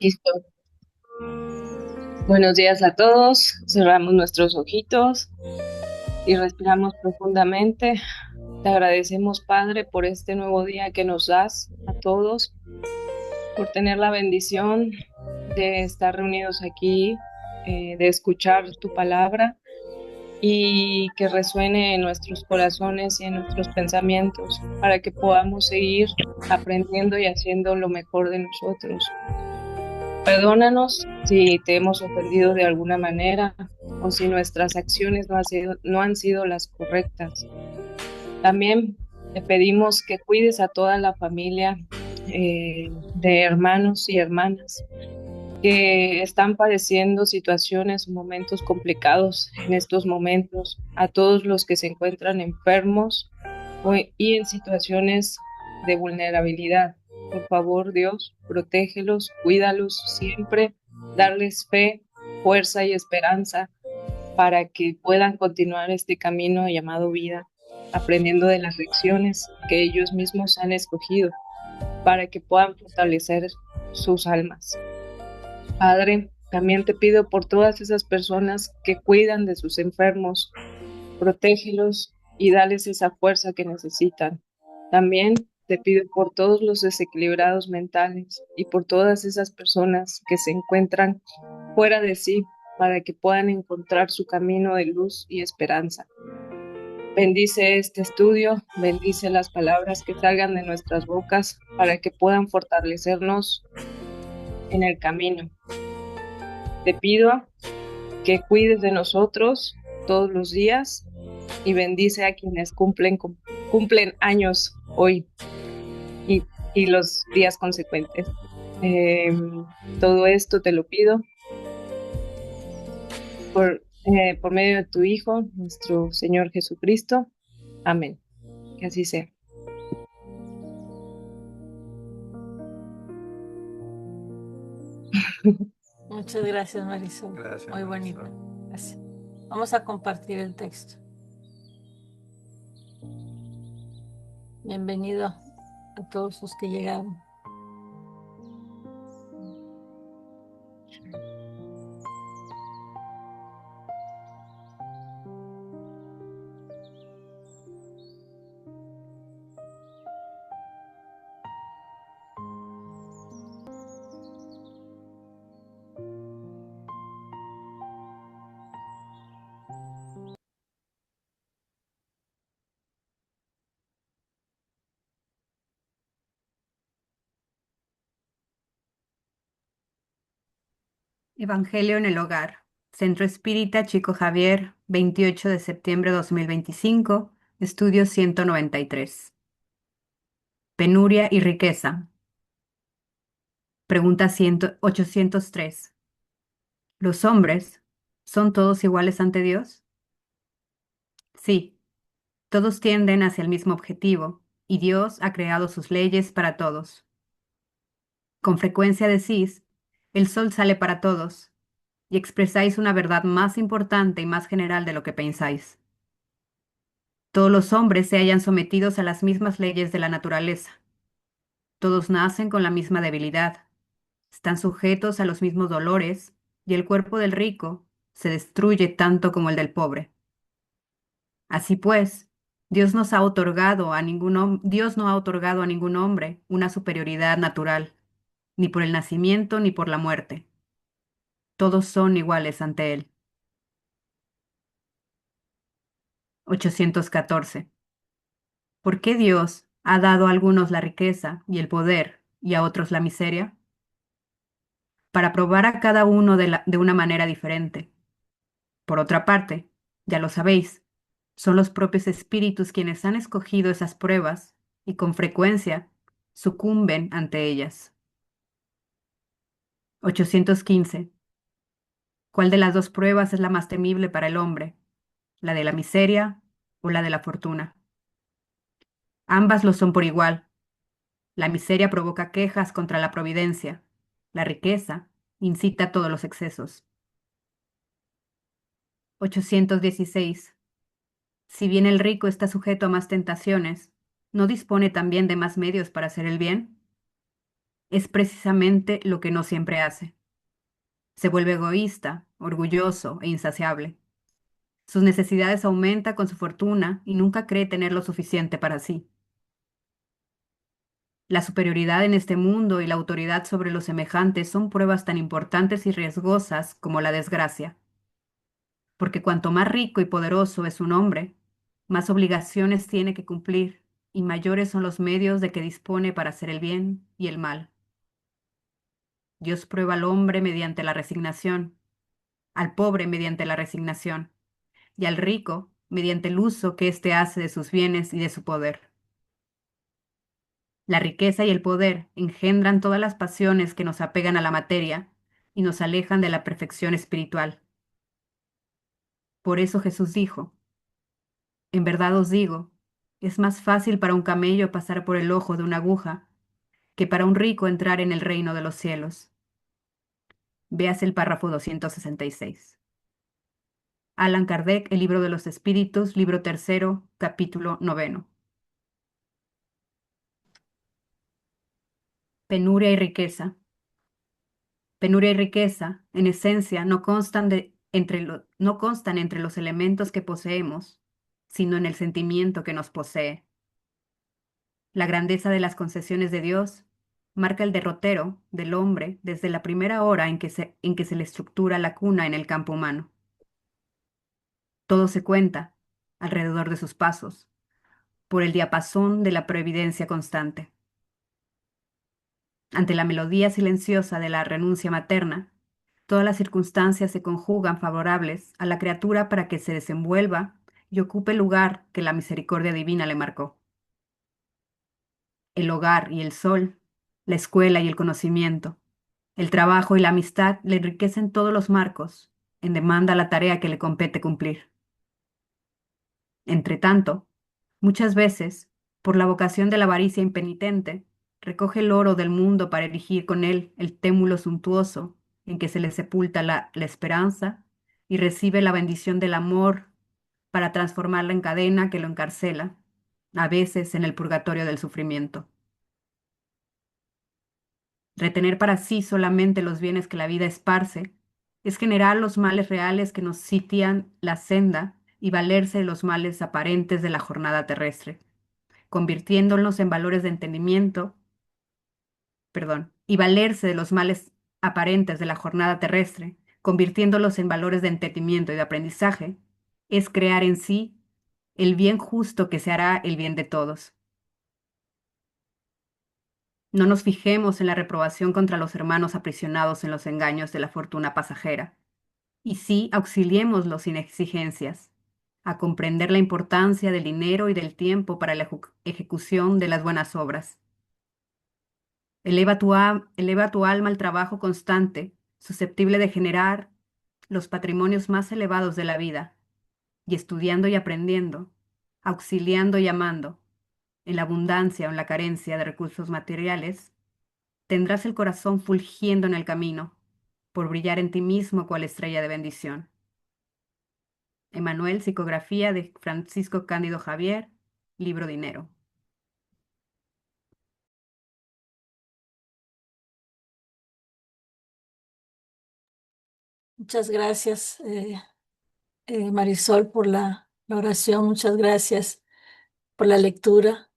Listo. Buenos días a todos. Cerramos nuestros ojitos y respiramos profundamente. Te agradecemos, Padre, por este nuevo día que nos das a todos, por tener la bendición de estar reunidos aquí, de escuchar tu palabra y que resuene en nuestros corazones y en nuestros pensamientos para que podamos seguir aprendiendo y haciendo lo mejor de nosotros. Perdónanos si te hemos ofendido de alguna manera o si nuestras acciones no han sido las correctas. También te pedimos que cuides a toda la familia de hermanos y hermanas que están padeciendo situaciones o momentos complicados en estos momentos, a todos los que se encuentran enfermos y en situaciones de vulnerabilidad. Por favor, Dios, protégelos, cuídalos siempre, darles fe, fuerza y esperanza para que puedan continuar este camino llamado vida, aprendiendo de las lecciones que ellos mismos han escogido, para que puedan fortalecer sus almas. Padre, también te pido por todas esas personas que cuidan de sus enfermos, protégelos y dales esa fuerza que necesitan. También te pido por todos los desequilibrados mentales y por todas esas personas que se encuentran fuera de sí para que puedan encontrar su camino de luz y esperanza. Bendice este estudio, bendice las palabras que salgan de nuestras bocas para que puedan fortalecernos en el camino. Te pido que cuides de nosotros todos los días y bendice a quienes cumplen años hoy y los días consecuentes. Todo esto te lo pido por medio de tu Hijo, nuestro Señor Jesucristo. Amén. Que así sea. Muchas gracias, Marisol. Gracias, Muy Marisol. bonito. Gracias. Vamos a compartir el texto. Bienvenido a todos los que llegaron. Evangelio en el Hogar. Centro Espírita Chico Javier, 28 de septiembre de 2025, estudio 193. Penuria y riqueza. Pregunta 803. ¿Los hombres son todos iguales ante Dios? Sí, todos tienden hacia el mismo objetivo, y Dios ha creado sus leyes para todos. Con frecuencia decís, el sol sale para todos, y expresáis una verdad más importante y más general de lo que pensáis. Todos los hombres se hallan sometidos a las mismas leyes de la naturaleza. Todos nacen con la misma debilidad, están sujetos a los mismos dolores, y el cuerpo del rico se destruye tanto como el del pobre. Así pues, Dios no ha otorgado a ningún hombre una superioridad natural, ni por el nacimiento ni por la muerte. Todos son iguales ante Él. 814. ¿Por qué Dios ha dado a algunos la riqueza y el poder y a otros la miseria? Para probar a cada uno de una manera diferente. Por otra parte, ya lo sabéis, son los propios espíritus quienes han escogido esas pruebas y con frecuencia sucumben ante ellas. 815. ¿Cuál de las dos pruebas es la más temible para el hombre? ¿La de la miseria o la de la fortuna? Ambas lo son por igual. La miseria provoca quejas contra la providencia. La riqueza incita a todos los excesos. 816. Si bien el rico está sujeto a más tentaciones, ¿no dispone también de más medios para hacer el bien? es precisamente lo que no siempre hace. Se vuelve egoísta, orgulloso e insaciable. Sus necesidades aumentan con su fortuna y nunca cree tener lo suficiente para sí. La superioridad en este mundo y la autoridad sobre los semejantes son pruebas tan importantes y riesgosas como la desgracia, porque cuanto más rico y poderoso es un hombre, más obligaciones tiene que cumplir y mayores son los medios de que dispone para hacer el bien y el mal. Dios prueba al hombre mediante la resignación, al pobre mediante la resignación, y al rico mediante el uso que éste hace de sus bienes y de su poder. La riqueza y el poder engendran todas las pasiones que nos apegan a la materia y nos alejan de la perfección espiritual. Por eso Jesús dijo, en verdad os digo, es más fácil para un camello pasar por el ojo de una aguja que para un rico entrar en el reino de los cielos. Véase el párrafo 266. Allan Kardec, El libro de los espíritus, libro tercero, capítulo 9. Penuria y riqueza. Penuria y riqueza, en esencia, no constan entre los elementos que poseemos, sino en el sentimiento que nos posee. La grandeza de las concesiones de Dios marca el derrotero del hombre desde la primera hora en que se le estructura la cuna en el campo humano. Todo se cuenta, alrededor de sus pasos, por el diapasón de la providencia constante. Ante la melodía silenciosa de la renuncia materna, todas las circunstancias se conjugan favorables a la criatura para que se desenvuelva y ocupe el lugar que la misericordia divina le marcó. El hogar y el sol, la escuela y el conocimiento, el trabajo y la amistad le enriquecen todos los marcos, en demanda la tarea que le compete cumplir. Entretanto, muchas veces, por la vocación de la avaricia impenitente, recoge el oro del mundo para erigir con él el témulo suntuoso en que se le sepulta la esperanza y recibe la bendición del amor para transformarla en cadena que lo encarcela, a veces en el purgatorio del sufrimiento. Retener para sí solamente los bienes que la vida esparce es generar los males reales que nos sitian la senda y valerse de los males aparentes de la jornada terrestre, convirtiéndolos en valores de entendimiento, y valerse de los males aparentes de la jornada terrestre, convirtiéndolos en valores de entendimiento y de aprendizaje, es crear en sí el bien justo que se hará el bien de todos. No nos fijemos en la reprobación contra los hermanos aprisionados en los engaños de la fortuna pasajera, y sí auxiliémoslos sin exigencias, a comprender la importancia del dinero y del tiempo para la ejecución de las buenas obras. Eleva tu alma al trabajo constante, susceptible de generar los patrimonios más elevados de la vida, y estudiando y aprendiendo, auxiliando y amando, en la abundancia o en la carencia de recursos materiales, tendrás el corazón fulgiendo en el camino, por brillar en ti mismo cual estrella de bendición. Emanuel, psicografía de Francisco Cándido Javier, libro Dinero. Muchas gracias, Marisol, por la oración. Muchas gracias por la lectura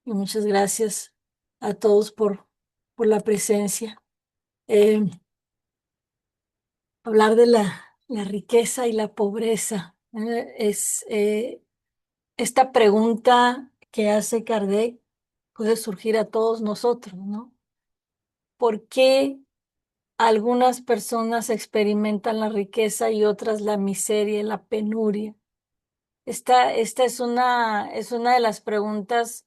y muchas gracias a todos por la presencia. Eh, Hablar de la riqueza y la pobreza es esta pregunta que hace Kardec puede surgir a todos nosotros, ¿no? ¿Por qué algunas personas experimentan la riqueza y otras la miseria y la penuria? Esta es una de las preguntas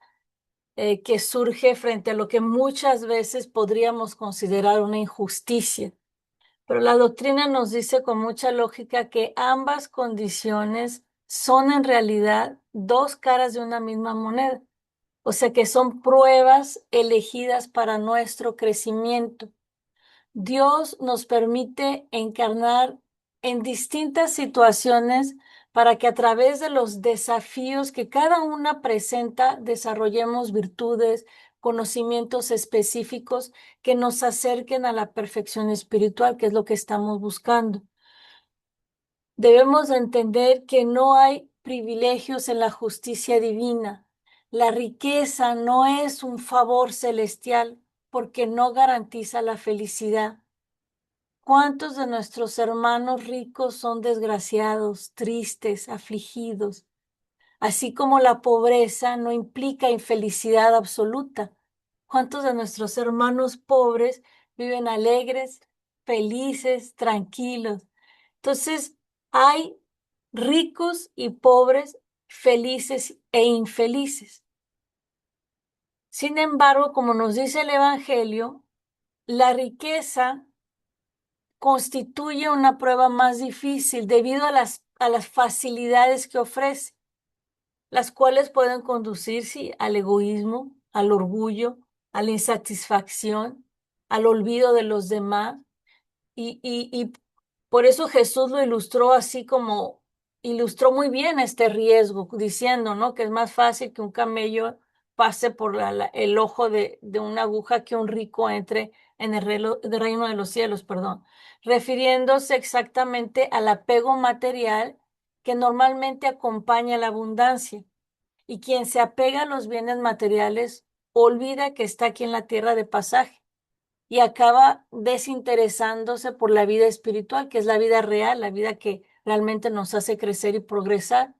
que surge frente a lo que muchas veces podríamos considerar una injusticia. Pero la doctrina nos dice con mucha lógica que ambas condiciones son en realidad dos caras de una misma moneda. O sea que son pruebas elegidas para nuestro crecimiento. Dios nos permite encarnar en distintas situaciones para que a través de los desafíos que cada una presenta desarrollemos virtudes, conocimientos específicos que nos acerquen a la perfección espiritual, que es lo que estamos buscando. Debemos de entender que no hay privilegios en la justicia divina. La riqueza no es un favor celestial porque no garantiza la felicidad. ¿Cuántos de nuestros hermanos ricos son desgraciados, tristes, afligidos? Así como la pobreza no implica infelicidad absoluta. ¿Cuántos de nuestros hermanos pobres viven alegres, felices, tranquilos? Entonces, hay ricos y pobres, felices e infelices. Sin embargo, como nos dice el Evangelio, la riqueza constituye una prueba más difícil debido a las facilidades que ofrece, las cuales pueden conducir sí, al egoísmo, al orgullo, a la insatisfacción, al olvido de los demás. Y por eso Jesús lo ilustró así como ilustró muy bien este riesgo, diciendo, ¿no? Que es más fácil que un camello pase por el ojo de una aguja que un rico entre en el reino de los cielos, perdón, refiriéndose exactamente al apego material que normalmente acompaña la abundancia. Y quien se apega a los bienes materiales olvida que está aquí en la tierra de pasaje y acaba desinteresándose por la vida espiritual, que es la vida real, la vida que realmente nos hace crecer y progresar.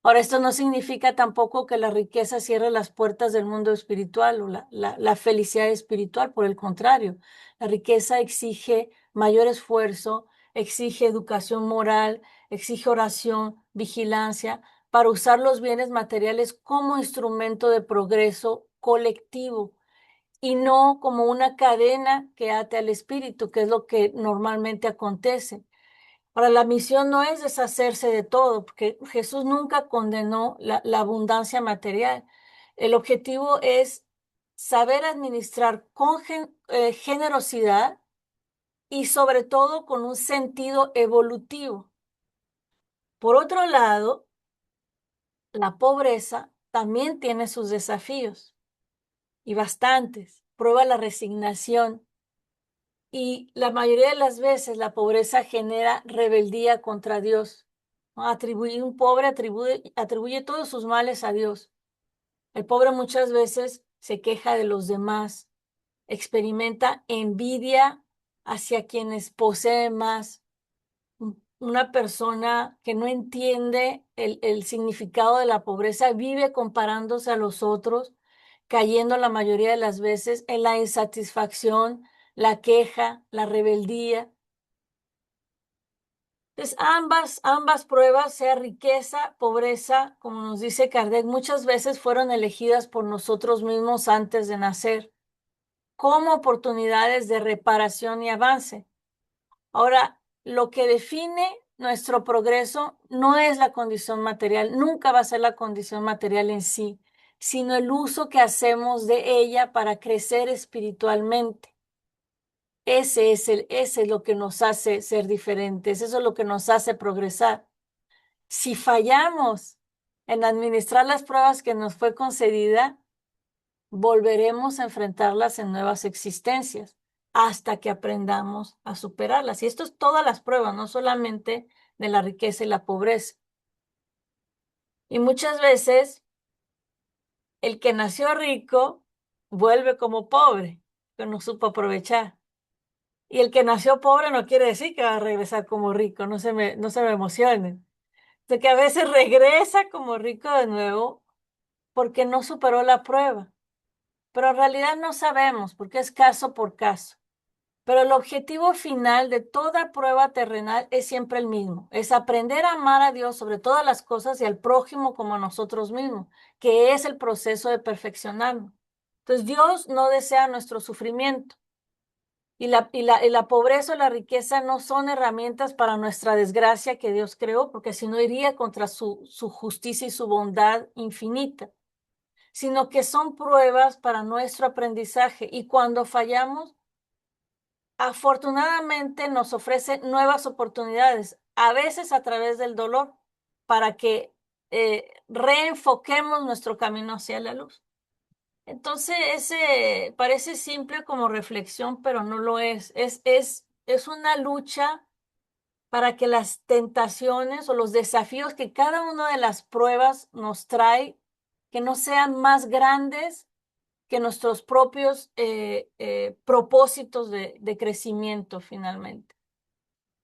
Ahora, esto no significa tampoco que la riqueza cierre las puertas del mundo espiritual o la felicidad espiritual, por el contrario, la riqueza exige mayor esfuerzo, exige educación moral, exige oración, vigilancia, para usar los bienes materiales como instrumento de progreso colectivo y no como una cadena que ate al espíritu, que es lo que normalmente acontece. Ahora, la misión no es deshacerse de todo, porque Jesús nunca condenó la abundancia material. El objetivo es saber administrar con generosidad y sobre todo con un sentido evolutivo. Por otro lado, la pobreza también tiene sus desafíos y bastantes. Prueba la resignación. Y la mayoría de las veces la pobreza genera rebeldía contra Dios, ¿no? Un pobre atribuye todos sus males a Dios. El pobre muchas veces se queja de los demás, experimenta envidia hacia quienes poseen más. Una persona que no entiende el significado de la pobreza vive comparándose a los otros, cayendo la mayoría de las veces en la insatisfacción, la queja, la rebeldía. Entonces, ambas pruebas, sea riqueza, pobreza, como nos dice Kardec, muchas veces fueron elegidas por nosotros mismos antes de nacer, como oportunidades de reparación y avance. Ahora, lo que define nuestro progreso no es la condición material, nunca va a ser la condición material en sí, sino el uso que hacemos de ella para crecer espiritualmente. Ese es lo que nos hace ser diferentes, eso es lo que nos hace progresar. Si fallamos en administrar las pruebas que nos fue concedida, volveremos a enfrentarlas en nuevas existencias hasta que aprendamos a superarlas. Y esto es todas las pruebas, no solamente de la riqueza y la pobreza. Y muchas veces el que nació rico vuelve como pobre, que no supo aprovechar. Y el que nació pobre no quiere decir que va a regresar como rico, no se me emocionen. De que a veces regresa como rico de nuevo porque no superó la prueba. Pero en realidad no sabemos porque es caso por caso. Pero el objetivo final de toda prueba terrenal es siempre el mismo, es aprender a amar a Dios sobre todas las cosas y al prójimo como a nosotros mismos, que es el proceso de perfeccionarnos. Entonces Dios no desea nuestro sufrimiento y la pobreza o la riqueza no son herramientas para nuestra desgracia que Dios creó, porque si no iría contra su justicia y su bondad infinita, sino que son pruebas para nuestro aprendizaje y cuando fallamos, afortunadamente nos ofrece nuevas oportunidades, a veces a través del dolor, para que reenfoquemos nuestro camino hacia la luz. Entonces, ese parece simple como reflexión, pero no lo es. Es una lucha para que las tentaciones o los desafíos que cada una de las pruebas nos trae, que no sean más grandes que nuestros propios propósitos de crecimiento finalmente.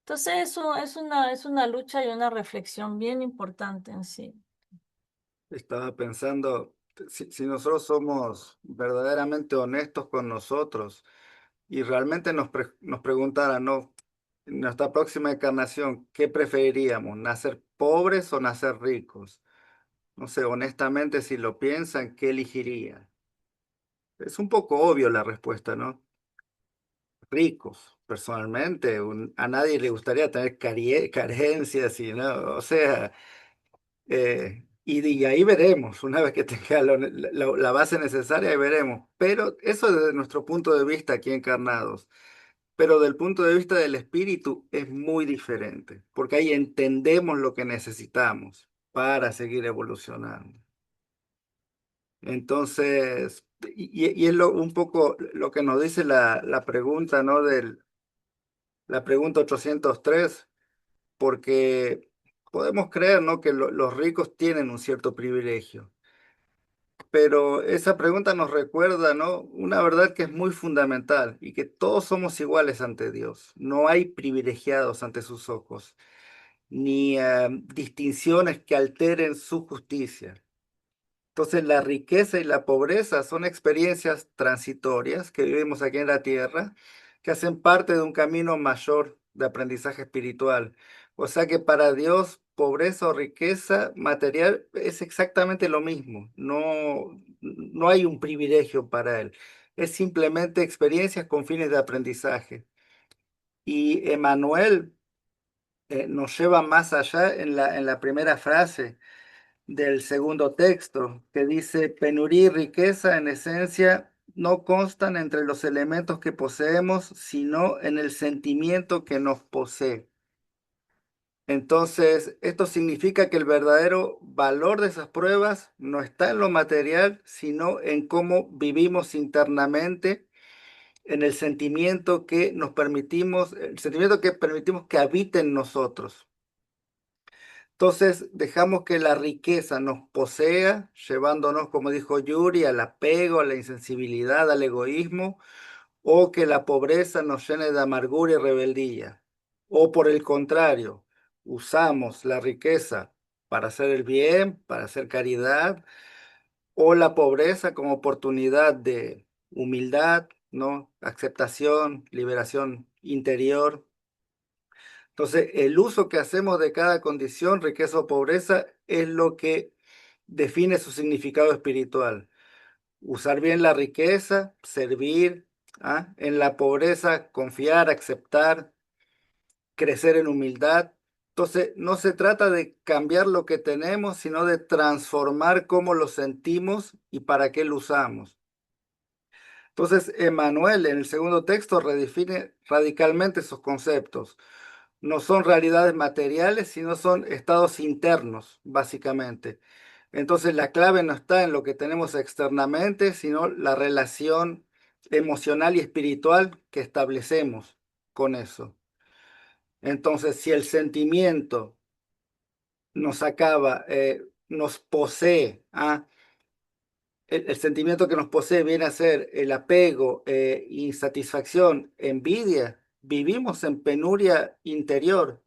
Entonces, eso es una lucha y una reflexión bien importante en sí. Estaba pensando, si nosotros somos verdaderamente honestos con nosotros y realmente nos preguntaran, ¿no? En nuestra próxima encarnación, ¿qué preferiríamos? ¿Nacer pobres o nacer ricos? No sé, honestamente, si lo piensan, ¿qué elegiría? Es un poco obvio la respuesta, ¿no? Ricos, personalmente. A nadie le gustaría tener carencias y no, o sea, y ahí veremos, una vez que tenga la base necesaria, ahí veremos. Pero eso desde nuestro punto de vista aquí encarnados. Pero del punto de vista del espíritu es muy diferente, porque ahí entendemos lo que necesitamos para seguir evolucionando. Entonces, y es un poco lo que nos dice la pregunta, ¿no? La pregunta 803, porque podemos creer, ¿no? Que los ricos tienen un cierto privilegio, pero esa pregunta nos recuerda, ¿no? Una verdad que es muy fundamental y que todos somos iguales ante Dios. No hay privilegiados ante sus ojos, ni distinciones que alteren su justicia. Entonces, la riqueza y la pobreza son experiencias transitorias que vivimos aquí en la tierra, que hacen parte de un camino mayor de aprendizaje espiritual. O sea que para Dios, pobreza o riqueza material es exactamente lo mismo. No hay un privilegio para Él. Es simplemente experiencias con fines de aprendizaje. Y Emmanuel nos lleva más allá en la primera frase del segundo texto, que dice, penuría y riqueza en esencia no constan entre los elementos que poseemos, sino en el sentimiento que nos posee. Entonces, esto significa que el verdadero valor de esas pruebas no está en lo material, sino en cómo vivimos internamente, en el sentimiento que nos permitimos, el sentimiento que permitimos que habite en nosotros. Entonces dejamos que la riqueza nos posea, llevándonos, como dijo Yuri, al apego, a la insensibilidad, al egoísmo, o que la pobreza nos llene de amargura y rebeldía. O por el contrario, usamos la riqueza para hacer el bien, para hacer caridad, o la pobreza como oportunidad de humildad, ¿no? Aceptación, liberación interior. Entonces, el uso que hacemos de cada condición, riqueza o pobreza, es lo que define su significado espiritual. Usar bien la riqueza, servir, ¿ah? En la pobreza, confiar, aceptar, crecer en humildad. Entonces, no se trata de cambiar lo que tenemos, sino de transformar cómo lo sentimos y para qué lo usamos. Entonces, Emmanuel en el segundo texto redefine radicalmente esos conceptos. No son realidades materiales, sino son estados internos, básicamente. Entonces la clave no está en lo que tenemos externamente, sino la relación emocional y espiritual que establecemos con eso. Entonces, si el sentimiento nos acaba, nos posee, el sentimiento que nos posee viene a ser el apego, insatisfacción, envidia, vivimos en penuria interior.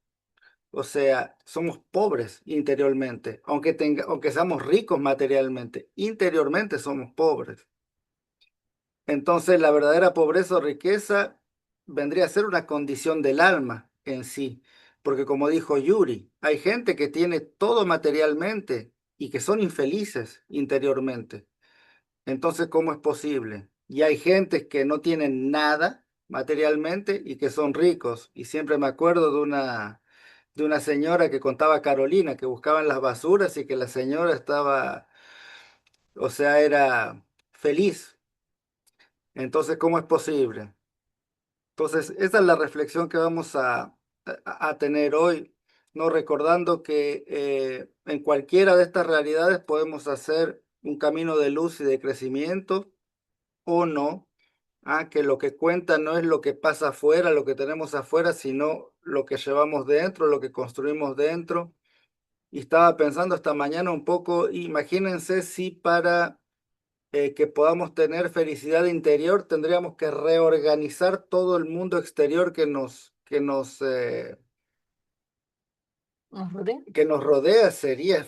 O sea, somos pobres interiormente, aunque seamos ricos materialmente, interiormente somos pobres. Entonces, la verdadera pobreza o riqueza vendría a ser una condición del alma en sí, porque como dijo Yuri, hay gente que tiene todo materialmente y que son infelices interiormente. Entonces, ¿cómo es posible? Y hay gente que no tienen nada materialmente y que son ricos. Y siempre me acuerdo de una señora que contaba Carolina, que buscaban las basuras y que la señora estaba, o sea, era feliz. Entonces, ¿cómo es posible? Entonces, esa es la reflexión que vamos a tener hoy, ¿no? Recordando que en cualquiera de estas realidades podemos hacer un camino de luz y de crecimiento o no. Que lo que cuenta no es lo que pasa afuera, lo que tenemos afuera, sino lo que llevamos dentro, lo que construimos dentro. Y estaba pensando esta mañana un poco, imagínense si para que podamos tener felicidad interior tendríamos que reorganizar todo el mundo exterior ¿Nos rodea? que nos rodea, sería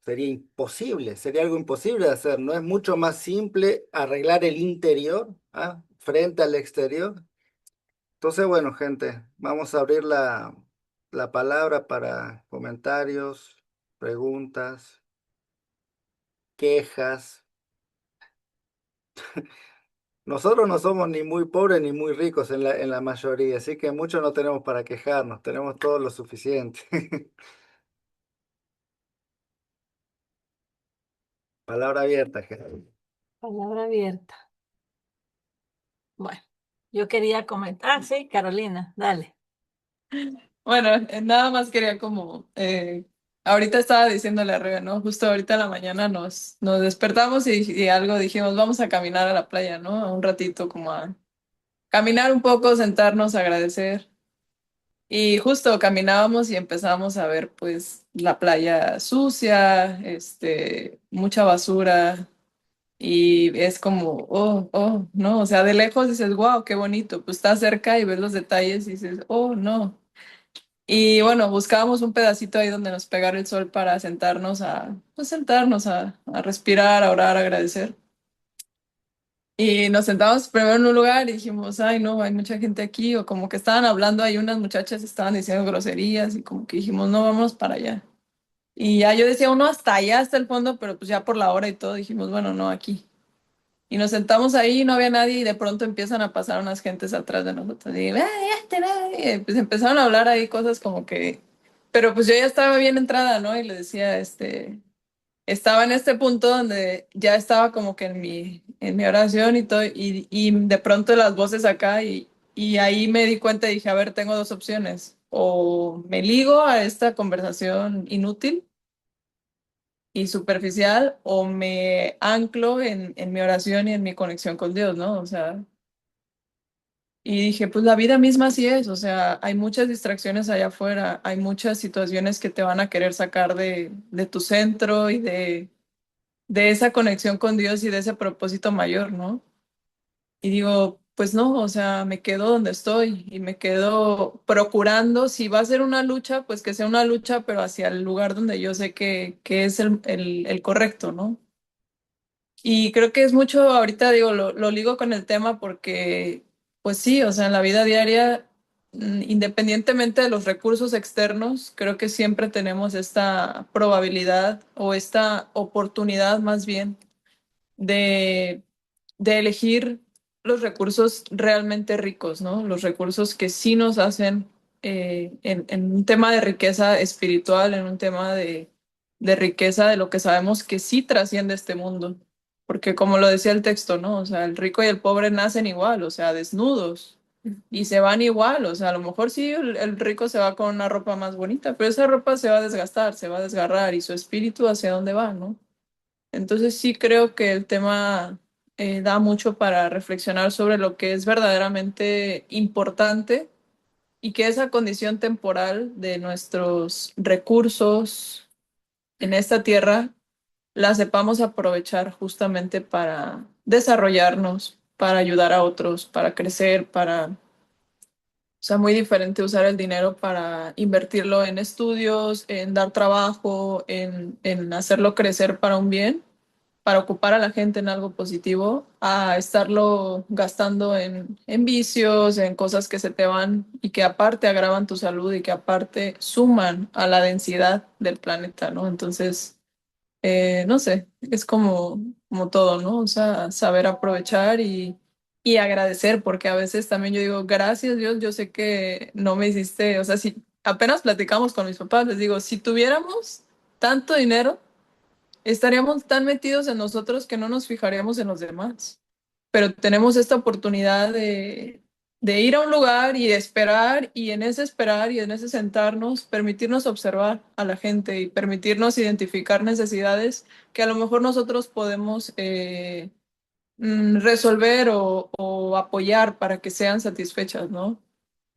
imposible, sería algo imposible de hacer. ¿No es mucho más simple arreglar el interior, frente al exterior? Entonces, bueno, gente, vamos a abrir la palabra para comentarios, preguntas, quejas. Nosotros no somos ni muy pobres ni muy ricos en la mayoría, así que mucho no tenemos para quejarnos, tenemos todo lo suficiente. Palabra abierta, gente. Palabra abierta. Bueno, yo quería comentar. Ah, sí, Carolina, dale. Bueno, nada más quería como, ahorita estaba diciéndole a Rebe, ¿no? Justo ahorita en la mañana nos despertamos y algo dijimos, vamos a caminar a la playa, ¿no? A un ratito como a caminar un poco, sentarnos, agradecer. Y justo caminábamos y empezamos a ver pues la playa sucia, mucha basura y es como, no, o sea, de lejos dices, wow, qué bonito, pues estás cerca y ves los detalles y dices, oh, no. Y bueno, buscábamos un pedacito ahí donde nos pegara el sol para sentarnos a respirar, a orar, a agradecer. Y nos sentamos primero en un lugar y dijimos, ay, no, hay mucha gente aquí, o como que estaban hablando ahí unas muchachas, estaban diciendo groserías y como que dijimos, no, vamos para allá. Y ya yo decía, uno hasta allá, hasta el fondo, pero pues ya por la hora y todo dijimos, bueno, no, aquí. Y nos sentamos ahí, no había nadie y de pronto empiezan a pasar unas gentes atrás de nosotros. Y, "Ay, pues empezaron a hablar ahí cosas como que... Pero pues yo ya estaba bien entrada, ¿no? Y le decía, estaba en este punto donde ya estaba como que en mi oración y todo, y de pronto las voces acá y ahí me di cuenta y dije, a ver, tengo dos opciones. O me ligo a esta conversación inútil y superficial o me anclo en mi oración y en mi conexión con Dios, ¿no? O sea, y dije, pues la vida misma así es, o sea, hay muchas distracciones allá afuera, hay muchas situaciones que te van a querer sacar de tu centro y de esa conexión con Dios y de ese propósito mayor, ¿no? Y digo, pues no, o sea, me quedo donde estoy y me quedo procurando, si va a ser una lucha, pues que sea una lucha, pero hacia el lugar donde yo sé que es el correcto, ¿no? Y creo que es mucho, ahorita digo, lo ligo con el tema porque, pues sí, o sea, en la vida diaria, independientemente de los recursos externos, creo que siempre tenemos esta probabilidad o esta oportunidad más bien de, de elegir los recursos realmente ricos, ¿no? Los recursos que sí nos hacen en un tema de riqueza espiritual, en un tema de riqueza de lo que sabemos que sí trasciende este mundo. Porque como lo decía el texto, ¿no? O sea, el rico y el pobre nacen igual, o sea, desnudos. Y se van igual, o sea, a lo mejor sí el rico se va con una ropa más bonita, pero esa ropa se va a desgastar, se va a desgarrar y su espíritu hacia dónde va, ¿no? Entonces sí creo que el tema da mucho para reflexionar sobre lo que es verdaderamente importante y que esa condición temporal de nuestros recursos en esta tierra la sepamos aprovechar justamente para desarrollarnos, para ayudar a otros, para crecer, o sea, muy diferente usar el dinero para invertirlo en estudios, en dar trabajo, en hacerlo crecer para un bien, para ocupar a la gente en algo positivo, a estarlo gastando en vicios, en cosas que se te van y que aparte agravan tu salud y que aparte suman a la densidad del planeta, ¿no? Entonces, no sé, es como todo, ¿no? O sea, saber aprovechar y agradecer, porque a veces también yo digo, gracias Dios, yo sé que no me hiciste, o sea, si apenas platicamos con mis papás, les digo, si tuviéramos tanto dinero, estaríamos tan metidos en nosotros que no nos fijaríamos en los demás. Pero tenemos esta oportunidad de ir a un lugar y esperar, y en ese esperar y en ese sentarnos, permitirnos observar a la gente y permitirnos identificar necesidades que a lo mejor nosotros podemos resolver o apoyar para que sean satisfechas, ¿no?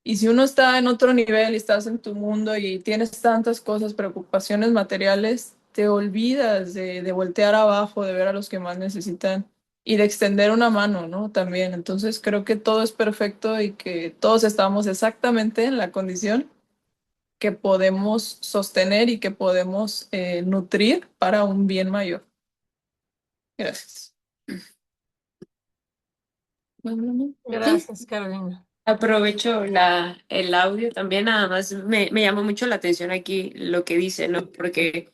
Y si uno está en otro nivel y estás en tu mundo y tienes tantas cosas, preocupaciones materiales, te olvidas de voltear abajo, de ver a los que más necesitan y de extender una mano, ¿no? También. Entonces creo que todo es perfecto y que todos estamos exactamente en la condición que podemos sostener y que podemos nutrir para un bien mayor. Gracias. Bueno, Sí, Gracias, Carolina. aprovecho el audio también, nada más me llamó mucho la atención aquí lo que dice, ¿no? Porque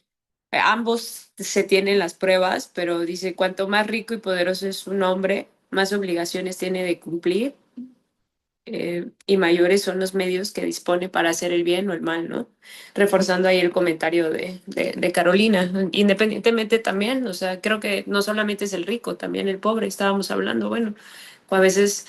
ambos se tienen las pruebas, pero dice, cuanto más rico y poderoso es un hombre, más obligaciones tiene de cumplir y mayores son los medios que dispone para hacer el bien o el mal, ¿no? Reforzando ahí el comentario de Carolina, independientemente también, o sea, creo que no solamente es el rico, también el pobre, estábamos hablando, bueno, a veces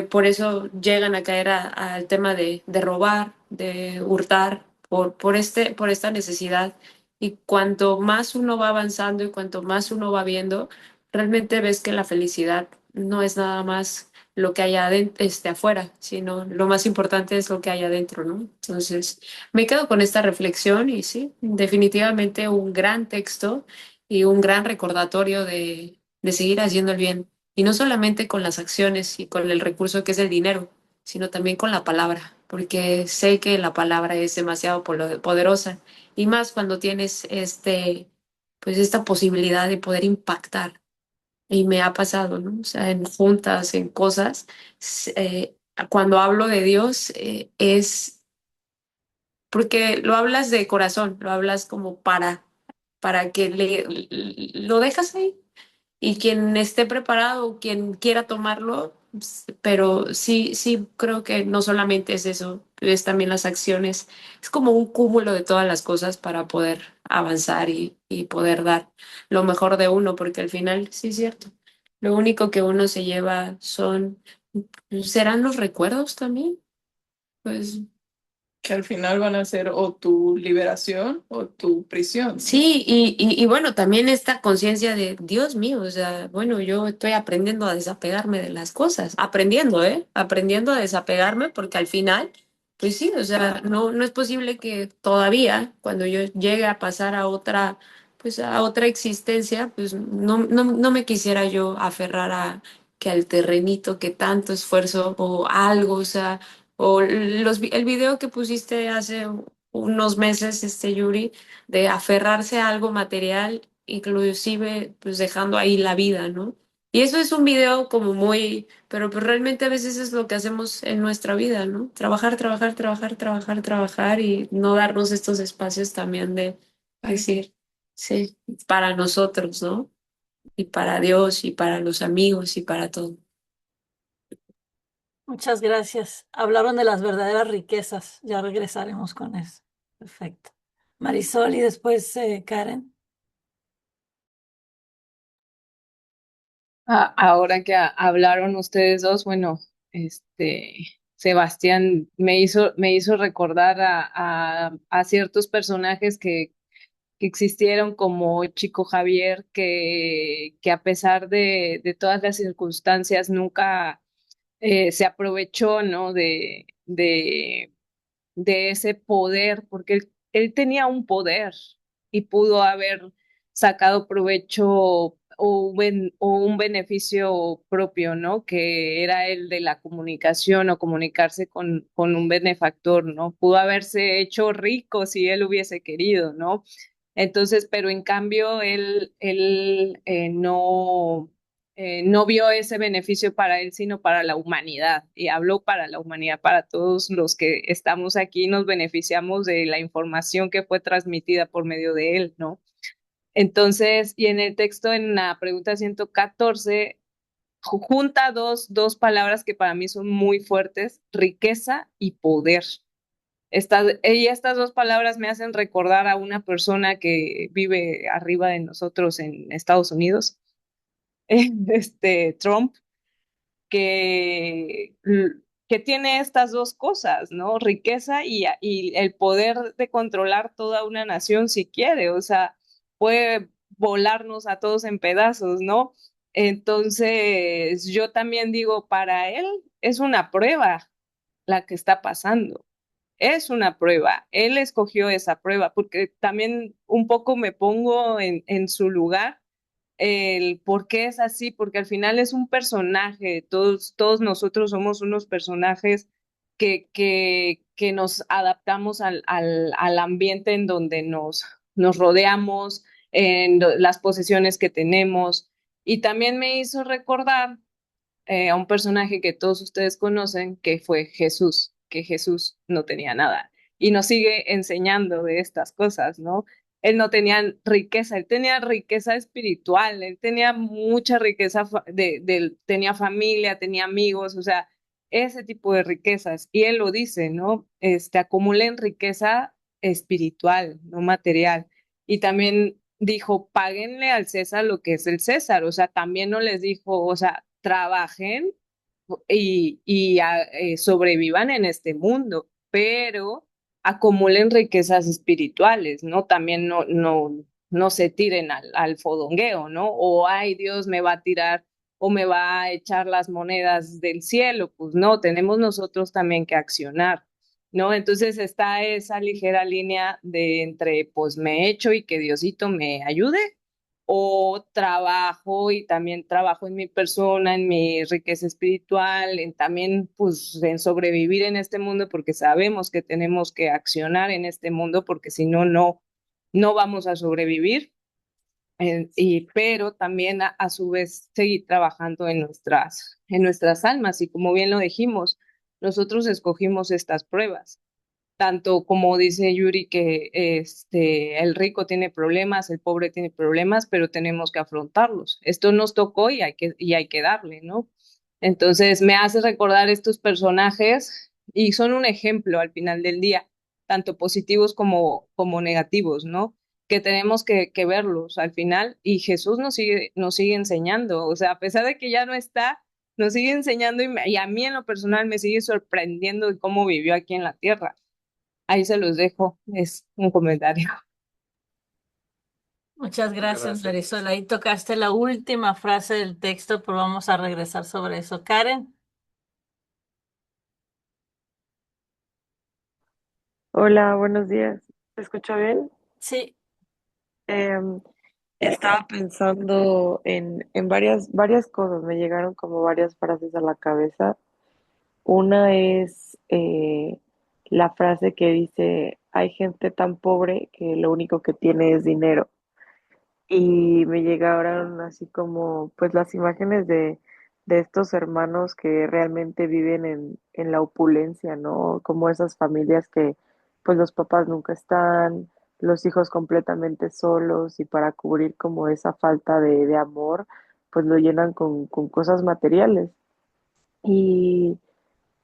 por eso llegan a caer al tema de robar, de hurtar, por esta necesidad. Y cuanto más uno va avanzando y cuanto más uno va viendo, realmente ves que la felicidad no es nada más lo que hay afuera, sino lo más importante es lo que hay adentro, ¿no? Entonces, me quedo con esta reflexión y sí, definitivamente un gran texto y un gran recordatorio de seguir haciendo el bien. Y no solamente con las acciones y con el recurso que es el dinero, sino también con la palabra, porque sé que la palabra es demasiado poderosa y más cuando tienes pues esta posibilidad de poder impactar y me ha pasado, ¿no? O sea, en juntas, en cosas, cuando hablo de Dios es porque lo hablas de corazón, lo hablas como para que lo dejas ahí y quien esté preparado, quien quiera tomarlo, pero sí, sí creo que no solamente es eso, es también las acciones, es como un cúmulo de todas las cosas para poder avanzar y poder dar lo mejor de uno, porque al final, sí es cierto, lo único que uno se lleva serán los recuerdos también, pues que al final van a ser o tu liberación o tu prisión, ¿no? sí, y bueno, también esta conciencia de Dios mío, o sea, bueno, yo estoy aprendiendo a desapegarme de las cosas, aprendiendo, ¿eh? Aprendiendo a desapegarme porque al final, pues sí, o sea, no es posible que todavía, cuando yo llegue a pasar a otra, pues a otra existencia, pues no me quisiera yo aferrar a que al terrenito que tanto esfuerzo o algo, o sea, o el video que pusiste hace unos meses, Yuri, de aferrarse a algo material, inclusive pues dejando ahí la vida, ¿no? Y eso es un video como muy, pero pues realmente a veces es lo que hacemos en nuestra vida, ¿no? Trabajar, trabajar, trabajar, trabajar, trabajar y no darnos estos espacios también de decir, sí, para nosotros, ¿no? Y para Dios y para los amigos y para todo. Muchas gracias. Hablaron de las verdaderas riquezas. Ya regresaremos con eso. Perfecto. Marisol y después Karen. Ahora que hablaron ustedes dos, bueno, Sebastián me hizo recordar a ciertos personajes que existieron como Chico Javier, que a pesar de todas las circunstancias nunca se aprovechó, ¿no? De ese poder, porque él tenía un poder y pudo haber sacado provecho o un beneficio propio, ¿no? Que era el de la comunicación o comunicarse con un benefactor, ¿no? Pudo haberse hecho rico si él hubiese querido, ¿no? Entonces, pero en cambio él no vio ese beneficio para él, sino para la humanidad. Y habló para la humanidad, para todos los que estamos aquí, nos beneficiamos de la información que fue transmitida por medio de él, ¿no? Entonces, y en el texto, en la pregunta 114, junta dos palabras que para mí son muy fuertes, riqueza y poder. Y estas dos palabras me hacen recordar a una persona que vive arriba de nosotros en Estados Unidos, Trump, que que tiene estas dos cosas, ¿no? Riqueza y el poder de controlar toda una nación si quiere, o sea, puede volarnos a todos en pedazos, ¿no? Entonces, yo también digo, para él es una prueba la que está pasando. Es una prueba. Él escogió esa prueba porque también un poco me pongo en su lugar el por qué es así, porque al final es un personaje, todos nosotros somos unos personajes que nos adaptamos al ambiente en donde nos rodeamos, las posesiones que tenemos. Y también me hizo recordar a un personaje que todos ustedes conocen, que fue Jesús, que Jesús no tenía nada y nos sigue enseñando de estas cosas, ¿no? Él no tenía riqueza, él tenía riqueza espiritual, él tenía mucha riqueza, tenía familia, tenía amigos, o sea, ese tipo de riquezas. Y él lo dice, ¿no? Acumulen riqueza espiritual, no material. Y también dijo, páguenle al César lo que es el César, o sea, también no les dijo, o sea, trabajen y sobrevivan en este mundo, pero acumulen riquezas espirituales, ¿no? También no se tiren al fodongueo, ¿no? O, ay, Dios me va a tirar o me va a echar las monedas del cielo, pues no, tenemos nosotros también que accionar. ¿No? Entonces está esa ligera línea de entre, pues me echo y que Diosito me ayude, o trabajo y también trabajo en mi persona, en mi riqueza espiritual, en también pues en sobrevivir en este mundo porque sabemos que tenemos que accionar en este mundo porque si no, no vamos a sobrevivir. Pero también a su vez seguir trabajando en nuestras almas y como bien lo dijimos, nosotros escogimos estas pruebas tanto como dice Yuri que el rico tiene problemas, el pobre tiene problemas, pero tenemos que afrontarlos. Esto nos tocó y hay que darle, ¿no? Entonces me hace recordar estos personajes y son un ejemplo al final del día, tanto positivos como negativos, ¿no? Que tenemos que verlos al final y Jesús nos sigue enseñando, o sea, a pesar de que ya no está, nos sigue enseñando y a mí en lo personal me sigue sorprendiendo de cómo vivió aquí en la tierra. Ahí se los dejo, es un comentario. Muchas Muchas gracias, gracias. Marisol. Ahí tocaste la última frase del texto, pero vamos a regresar sobre eso. Karen, Hola, buenos días. ¿Se escucha bien? sí, Em, Estaba pensando en varias cosas, me llegaron como varias frases a la cabeza. Una es la frase que dice, hay gente tan pobre que lo único que tiene es dinero. Y me llegaron así como pues las imágenes de estos hermanos que realmente viven en la opulencia, ¿no? Como esas familias que pues los papás nunca están, los hijos completamente solos y para cubrir como esa falta de amor, pues lo llenan con cosas materiales. Y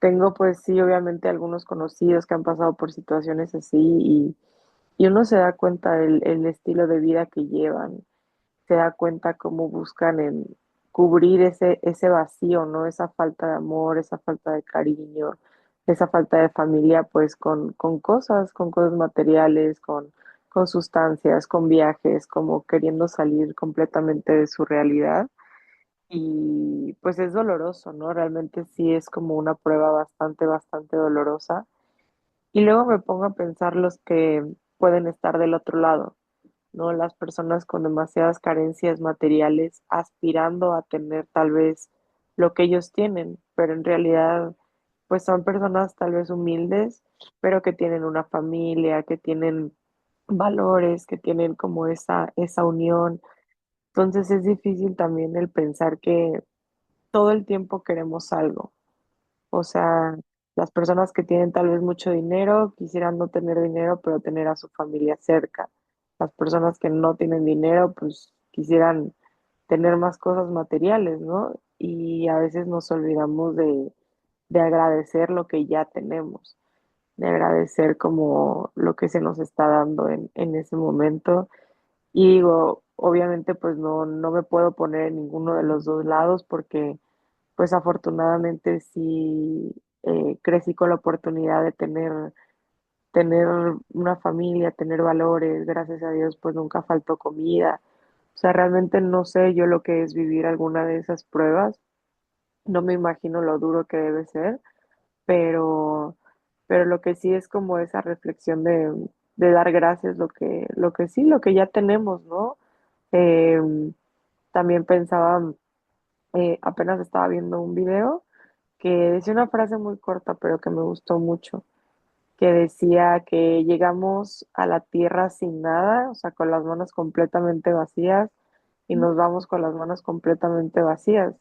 tengo pues sí, obviamente algunos conocidos que han pasado por situaciones así y uno se da cuenta el estilo de vida que llevan, se da cuenta cómo buscan en cubrir ese vacío, ¿no? Esa falta de amor, esa falta de cariño, esa falta de familia, pues con cosas materiales, con sustancias, con viajes, como queriendo salir completamente de su realidad. Y pues es doloroso, ¿no? Realmente sí es como una prueba bastante dolorosa. Y luego me pongo a pensar los que pueden estar del otro lado, ¿no? Las personas con demasiadas carencias materiales aspirando a tener tal vez lo que ellos tienen, pero en realidad pues son personas tal vez humildes, pero que tienen una familia, que tienen valores, que tienen como esa unión. Entonces es difícil también el pensar que todo el tiempo queremos algo. O sea, las personas que tienen tal vez mucho dinero quisieran no tener dinero, pero tener a su familia cerca. Las personas que no tienen dinero, pues quisieran tener más cosas materiales, ¿no? Y a veces nos olvidamos de agradecer lo que ya tenemos, de agradecer como lo que se nos está dando en ese momento. Y digo, obviamente pues no me puedo poner en ninguno de los dos lados porque pues afortunadamente sí, crecí con la oportunidad de tener una familia, tener valores, gracias a Dios, pues nunca faltó comida. O sea, realmente no sé yo lo que es vivir alguna de esas pruebas, no me imagino lo duro que debe ser, pero, pero lo que sí es como esa reflexión de dar gracias lo que sí, lo que ya tenemos, ¿no? Eh, También pensaba, apenas estaba viendo un video que decía una frase muy corta, pero que me gustó mucho, que decía que llegamos a la tierra sin nada, o sea, con las manos completamente vacías y nos vamos con las manos completamente vacías.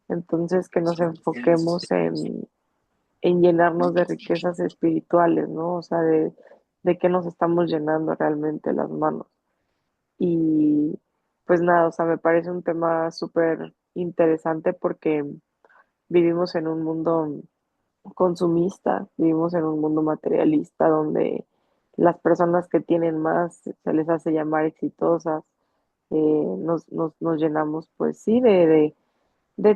Entonces, que nos enfoquemos en llenarnos de riquezas espirituales, ¿no? O sea, de qué nos estamos llenando realmente las manos. Y pues nada, o sea, me parece un tema súper interesante porque vivimos en un mundo consumista, vivimos en un mundo materialista donde las personas que tienen más se les hace llamar exitosas, nos llenamos pues sí de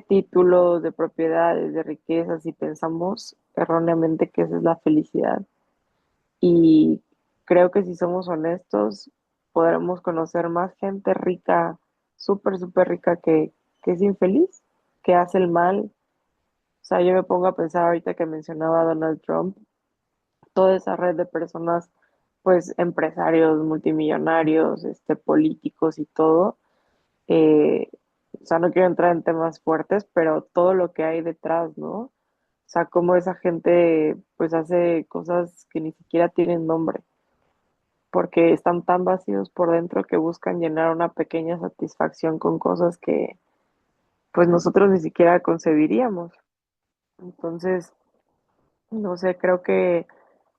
títulos, de propiedades, de riquezas y pensamos erróneamente que esa es la felicidad. Y creo que si somos honestos, podremos conocer más gente rica, súper, súper rica que es infeliz, que hace el mal. O sea, yo me pongo a pensar ahorita que mencionaba a Donald Trump, toda esa red de personas, pues empresarios, multimillonarios, políticos y todo. eh, o sea, no quiero entrar en temas fuertes, pero todo lo que hay detrás, ¿no? O sea, cómo esa gente pues hace cosas que ni siquiera tienen nombre, porque están tan vacíos por dentro que buscan llenar una pequeña satisfacción con cosas que pues nosotros ni siquiera concebiríamos. Entonces, no sé, creo que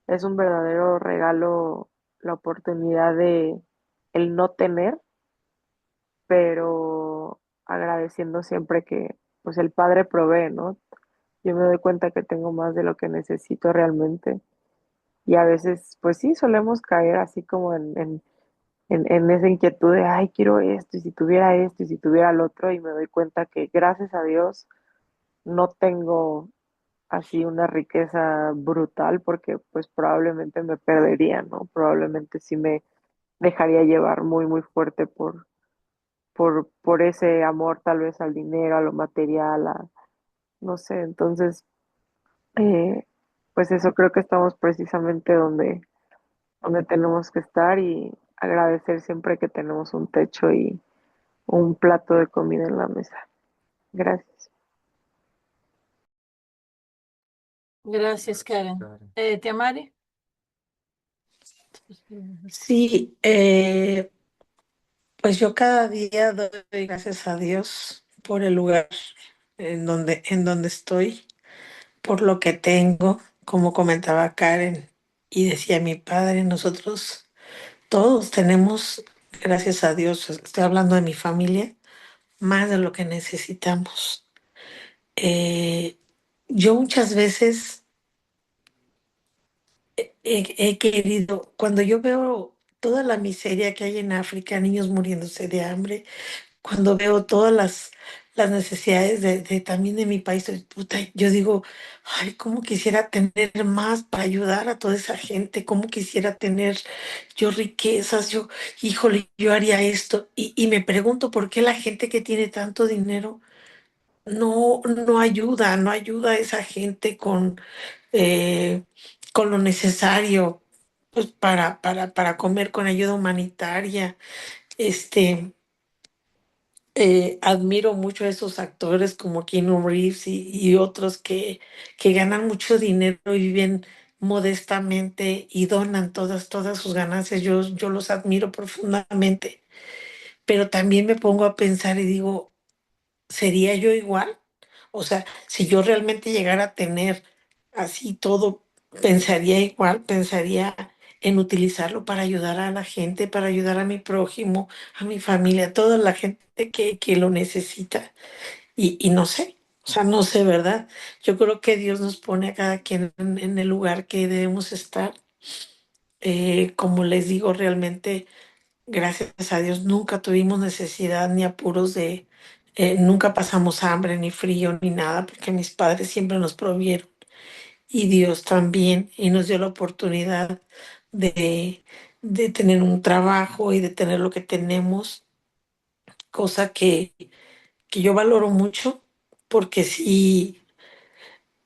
es un verdadero regalo la oportunidad de el no tener, pero agradeciendo siempre que pues el Padre provee, ¿no? Yo me doy cuenta que tengo más de lo que necesito realmente y a veces pues sí solemos caer así como en esa inquietud de, ay, quiero esto y si tuviera el otro y me doy cuenta que gracias a Dios no tengo así una riqueza brutal porque pues probablemente me perdería, ¿no? Probablemente sí me dejaría llevar muy, muy fuerte por ese amor tal vez al dinero, a lo material, no sé, entonces, eh, pues eso creo que estamos precisamente donde tenemos que estar y agradecer siempre que tenemos un techo y un plato de comida en la mesa. Gracias. Gracias, Karen. Tiamari. Sí, pues yo cada día doy gracias a Dios por el lugar en donde estoy, por lo que tengo, como comentaba Karen y decía mi padre, nosotros todos tenemos, gracias a Dios, estoy hablando de mi familia, más de lo que necesitamos. Eh, yo muchas veces he querido, cuando yo veo toda la miseria que hay en África, niños muriéndose de hambre, cuando veo todas las necesidades también de mi país, puta, yo digo, ay, cómo quisiera tener más para ayudar a toda esa gente, cómo quisiera tener yo riquezas, yo, híjole, yo haría esto. Y me pregunto por qué la gente que tiene tanto dinero no ayuda a esa gente eh, con lo necesario, pues para comer con ayuda humanitaria. Este, Admiro mucho a esos actores como Keanu Reeves y otros que ganan mucho dinero y viven modestamente y donan todas sus ganancias. Yo los admiro profundamente, pero también me pongo a pensar y digo, ¿sería yo igual? O sea, si yo realmente llegara a tener así todo, pensaría igual, pensaría en utilizarlo para ayudar a la gente, para ayudar a mi prójimo, a mi familia, a toda la gente que lo necesita. Y no sé, o sea, no sé, ¿verdad? Yo creo que Dios nos pone a cada quien en el lugar que debemos estar. Como les digo, realmente gracias a Dios, nunca tuvimos necesidad ni apuros nunca pasamos hambre, ni frío, ni nada, porque mis padres siempre nos provieron. y Dios también, y nos dio la oportunidad de, de tener un trabajo y de tener lo que tenemos, cosa que yo valoro mucho, porque sí,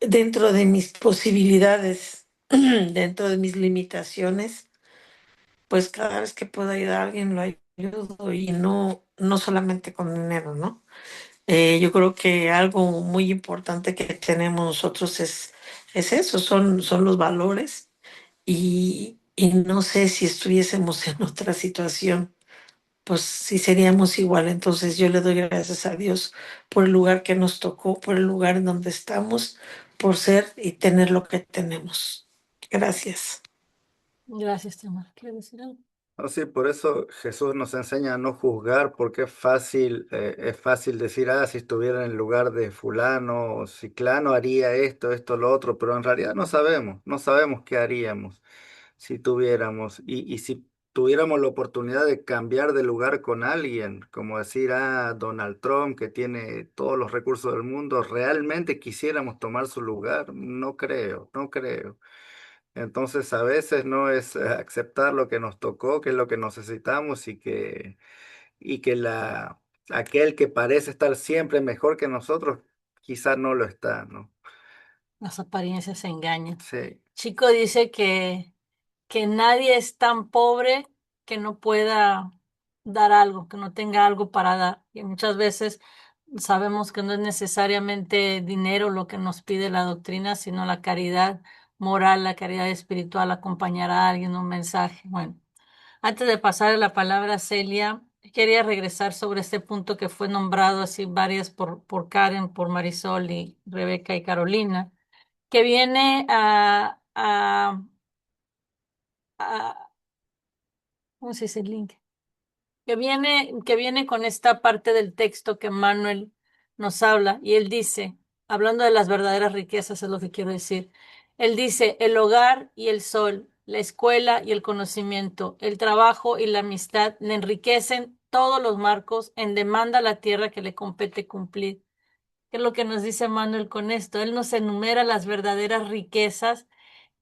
dentro de mis posibilidades, dentro de mis limitaciones, pues cada vez que puedo ayudar a alguien lo ayudo y no solamente con dinero, ¿no? Yo creo que algo muy importante que tenemos nosotros es eso, son los valores y no sé si estuviésemos en otra situación, pues sí seríamos igual. Entonces yo le doy gracias a Dios por el lugar que nos tocó, por el lugar en donde estamos, por ser y tener lo que tenemos. Gracias. Gracias, Tamara. ¿Quieres decir algo? No, sí, por eso Jesús nos enseña a no juzgar, porque es fácil decir, ah, si estuviera en el lugar de fulano o ciclano haría esto, esto, lo otro, pero en realidad no sabemos qué haríamos si tuviéramos, y si tuviéramos la oportunidad de cambiar de lugar con alguien, como decir, ah, Donald Trump, que tiene todos los recursos del mundo, ¿realmente quisiéramos tomar su lugar? No creo, no creo. Entonces a veces no es aceptar lo que nos tocó, que es lo que necesitamos y que aquel que parece estar siempre mejor que nosotros, quizás no lo está, ¿no? Las apariencias se engañan. Sí, Chico dice que nadie es tan pobre que no pueda dar algo, que no tenga algo para dar. Y muchas veces sabemos que no es necesariamente dinero lo que nos pide la doctrina, sino la caridad moral, la caridad espiritual, acompañar a alguien, un mensaje. Bueno, antes de pasar la palabra a Celia, quería regresar sobre este punto que fue nombrado así varias por Karen, por Marisol y Rebeca y Carolina, que viene a ¿cómo se dice el link? Que viene con esta parte del texto que Manuel nos habla, y él dice, hablando de las verdaderas riquezas, es lo que quiero decir. Él dice, el hogar y el sol, la escuela y el conocimiento, el trabajo y la amistad le enriquecen todos los marcos en demanda a la tierra que le compete cumplir. ¿Qué es lo que nos dice Manuel con esto? Él nos enumera las verdaderas riquezas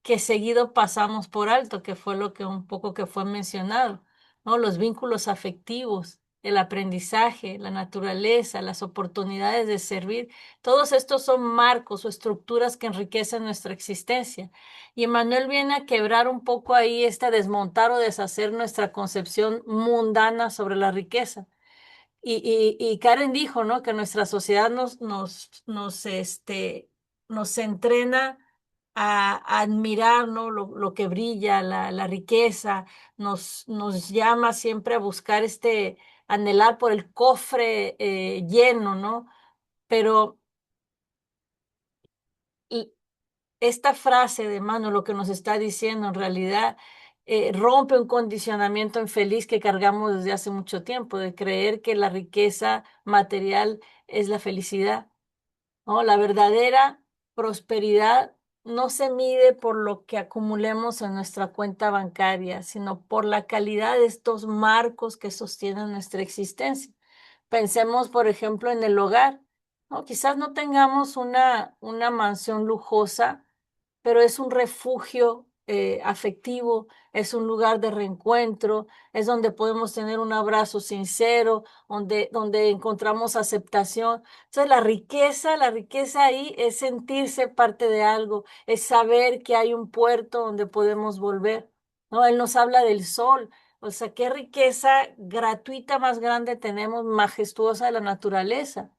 que seguido pasamos por alto, que fue lo que un poco que fue mencionado, ¿no? Los vínculos afectivos, el aprendizaje, la naturaleza, las oportunidades de servir, todos estos son marcos o estructuras que enriquecen nuestra existencia. Y Emmanuel viene a quebrar un poco ahí desmontar o deshacer nuestra concepción mundana sobre la riqueza. Y Karen dijo, ¿no? Que nuestra sociedad nos entrena a admirar, ¿no? Lo que brilla, la riqueza, nos llama siempre a buscar anhelar por el cofre lleno, ¿no? Pero y esta frase de mano, lo que nos está diciendo en realidad, rompe un condicionamiento infeliz que cargamos desde hace mucho tiempo, de creer que la riqueza material es la felicidad, ¿no? La verdadera prosperidad no se mide por lo que acumulemos en nuestra cuenta bancaria, sino por la calidad de estos marcos que sostienen nuestra existencia. Pensemos, por ejemplo, en el hogar, ¿no? Quizás no tengamos una mansión lujosa, pero es un refugio afectivo, es un lugar de reencuentro, es donde podemos tener un abrazo sincero, donde encontramos aceptación. Entonces, la riqueza ahí es sentirse parte de algo, es saber que hay un puerto donde podemos volver, ¿no? Él nos habla del sol. O sea, qué riqueza gratuita más grande tenemos, majestuosa de la naturaleza.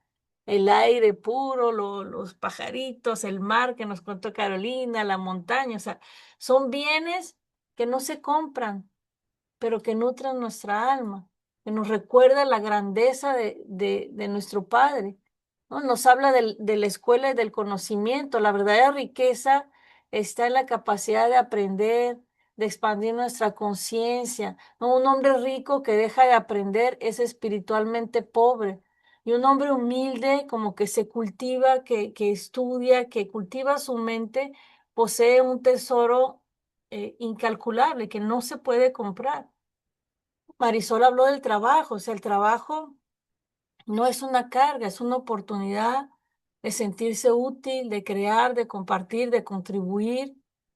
El aire puro, los pajaritos, el mar que nos contó Carolina, la montaña, o sea, son bienes que no se compran, pero que nutren nuestra alma, que nos recuerda la grandeza de nuestro Padre, ¿no? Nos habla de la escuela y del conocimiento. La verdadera riqueza está en la capacidad de aprender, de expandir nuestra conciencia, ¿no? Un hombre rico que deja de aprender es espiritualmente pobre. Y un hombre humilde, como que se cultiva, que estudia, que cultiva su mente, posee un tesoro incalculable que no se puede comprar. Marisol habló del trabajo, o sea, el trabajo no es una carga, es una oportunidad de sentirse útil, de crear, de compartir, de contribuir.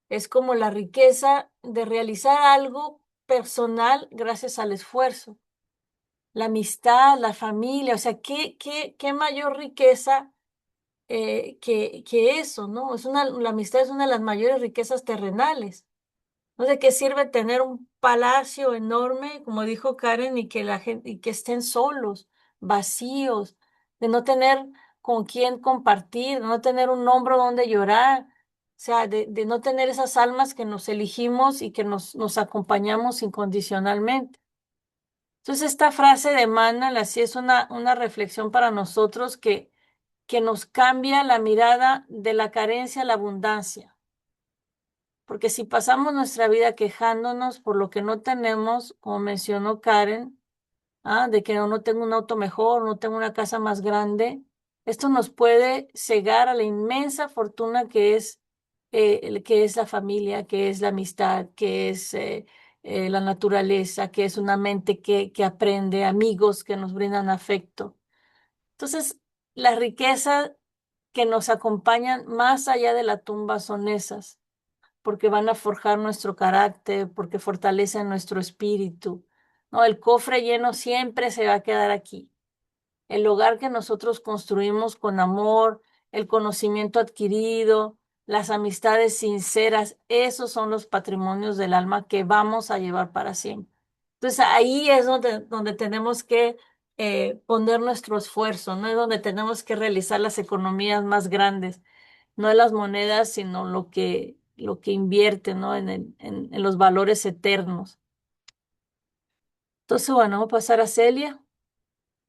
Es como la riqueza de realizar algo personal gracias al esfuerzo. La amistad, la familia, o sea, qué mayor riqueza que eso, ¿no? La amistad es una de las mayores riquezas terrenales. ¿No? ¿De qué sirve tener un palacio enorme, como dijo Karen, y que la gente, y que estén solos, vacíos, de no tener con quién compartir, de no tener un hombro donde llorar, o sea, de no tener esas almas que nos elegimos y que nos acompañamos incondicionalmente? Entonces, esta frase de Manal así es una reflexión para nosotros que nos cambia la mirada de la carencia a la abundancia. Porque si pasamos nuestra vida quejándonos por lo que no tenemos, como mencionó Karen, de que no tengo un auto mejor, no tengo una casa más grande, esto nos puede cegar a la inmensa fortuna que es la familia, que es la amistad, que es la naturaleza, que es una mente que aprende, amigos que nos brindan afecto. Entonces, la riqueza que nos acompañan más allá de la tumba son esas porque van a forjar nuestro carácter, porque fortalecen nuestro espíritu. No, el cofre lleno siempre se va a quedar aquí. El hogar que nosotros construimos con amor, el conocimiento adquirido, las amistades sinceras, esos son los patrimonios del alma que vamos a llevar para siempre. Entonces ahí es donde tenemos que poner nuestro esfuerzo, ¿no? Es donde tenemos que realizar las economías más grandes, no en las monedas, sino lo que invierte, ¿no? En los valores eternos. Entonces, bueno, vamos a pasar a Celia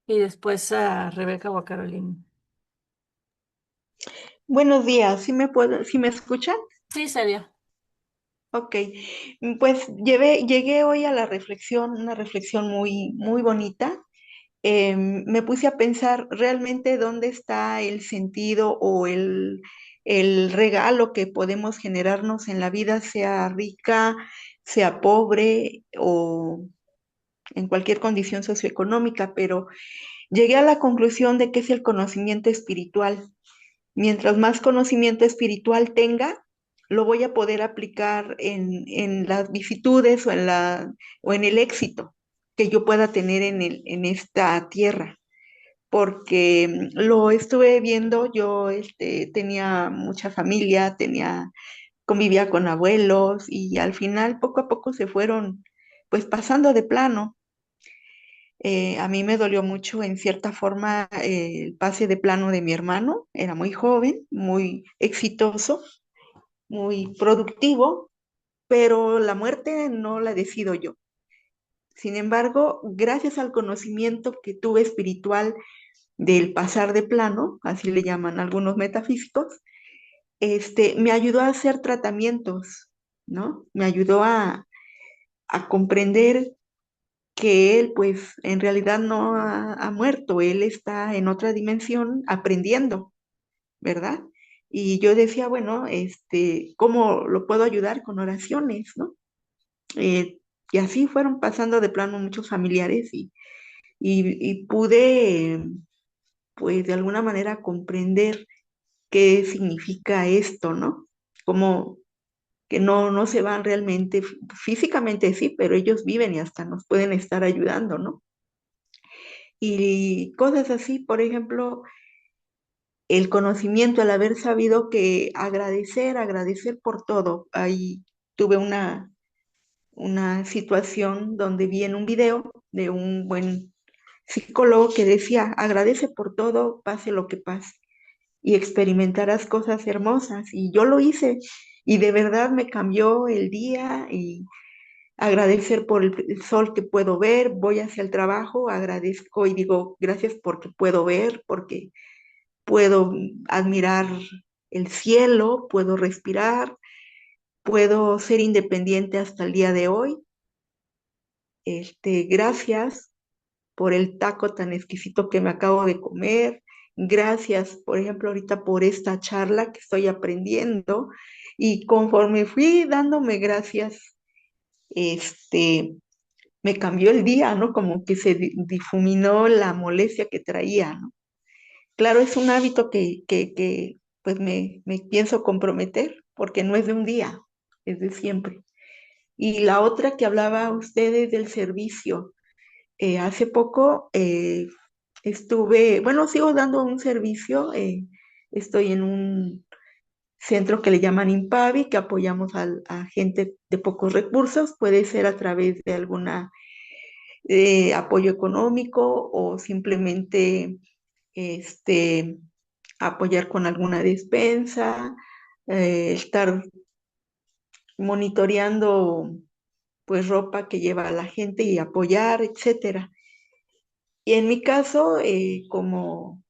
y después a Rebeca o a Carolina. Buenos días, ¿sí me escuchan? Sí, Celia. Ok, pues llegué hoy a la reflexión, una reflexión muy, muy bonita. Me puse a pensar realmente dónde está el sentido o el regalo que podemos generarnos en la vida, sea rica, sea pobre o en cualquier condición socioeconómica, pero llegué a la conclusión de que es el conocimiento espiritual. Mientras más conocimiento espiritual tenga, lo voy a poder aplicar en las vicitudes o en el éxito que yo pueda tener en esta tierra. Porque lo estuve viendo, yo tenía mucha familia, convivía con abuelos y al final poco a poco se fueron pues pasando de plano. A mí me dolió mucho, en cierta forma, el pase de plano de mi hermano. Era muy joven, muy exitoso, muy productivo, pero la muerte no la decido yo. Sin embargo, gracias al conocimiento que tuve espiritual del pasar de plano, así le llaman algunos metafísicos, me ayudó a hacer tratamientos, ¿no? Me ayudó a comprender que él pues en realidad no ha muerto, él está en otra dimensión aprendiendo, ¿verdad? Y yo decía, bueno, ¿cómo lo puedo ayudar con oraciones, ¿no? Y así fueron pasando de plano muchos familiares y pude, pues de alguna manera comprender qué significa esto, ¿no? Como que no se van realmente, físicamente sí, pero ellos viven y hasta nos pueden estar ayudando, ¿no? Y cosas así, por ejemplo, el conocimiento, el haber sabido que agradecer por todo. Ahí tuve una situación donde vi en un video de un buen psicólogo que decía, agradece por todo, pase lo que pase, y experimentarás cosas hermosas. Y yo lo hice y de verdad me cambió el día y agradecer por el sol que puedo ver, voy hacia el trabajo, agradezco y digo gracias porque puedo ver, porque puedo admirar el cielo, puedo respirar, puedo ser independiente hasta el día de hoy. Gracias por el taco tan exquisito que me acabo de comer. Gracias, por ejemplo, ahorita por esta charla que estoy aprendiendo y conforme fui dándome gracias, me cambió el día, ¿no? Como que se difuminó la molestia que traía, ¿no? claro, es un hábito que pues me pienso comprometer porque no es de un día, es de siempre. Y la otra que hablaba ustedes del servicio. Hace poco estuve, bueno, sigo dando un servicio, estoy en un centro que le llaman Impavi, que apoyamos a gente de pocos recursos, puede ser a través de alguna apoyo económico o simplemente este, apoyar con alguna despensa, estar monitoreando pues ropa que lleva a la gente y apoyar, etcétera. Y en mi caso, como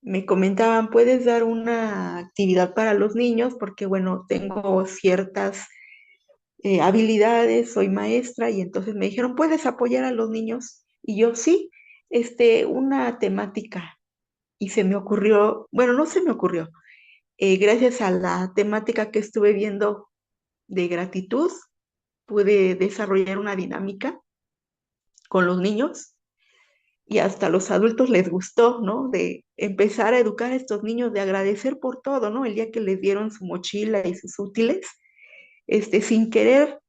me comentaban, puedes dar una actividad para los niños porque, bueno, tengo ciertas habilidades, soy maestra y entonces me dijeron, ¿puedes apoyar a los niños? Y yo sí, una temática. Y se me ocurrió, bueno, no se me ocurrió, gracias a la temática que estuve viendo de gratitud, pude desarrollar una dinámica con los niños y hasta a los adultos les gustó, ¿no? De empezar a educar a estos niños, de agradecer por todo, ¿no? El día que les dieron su mochila y sus útiles, sin querer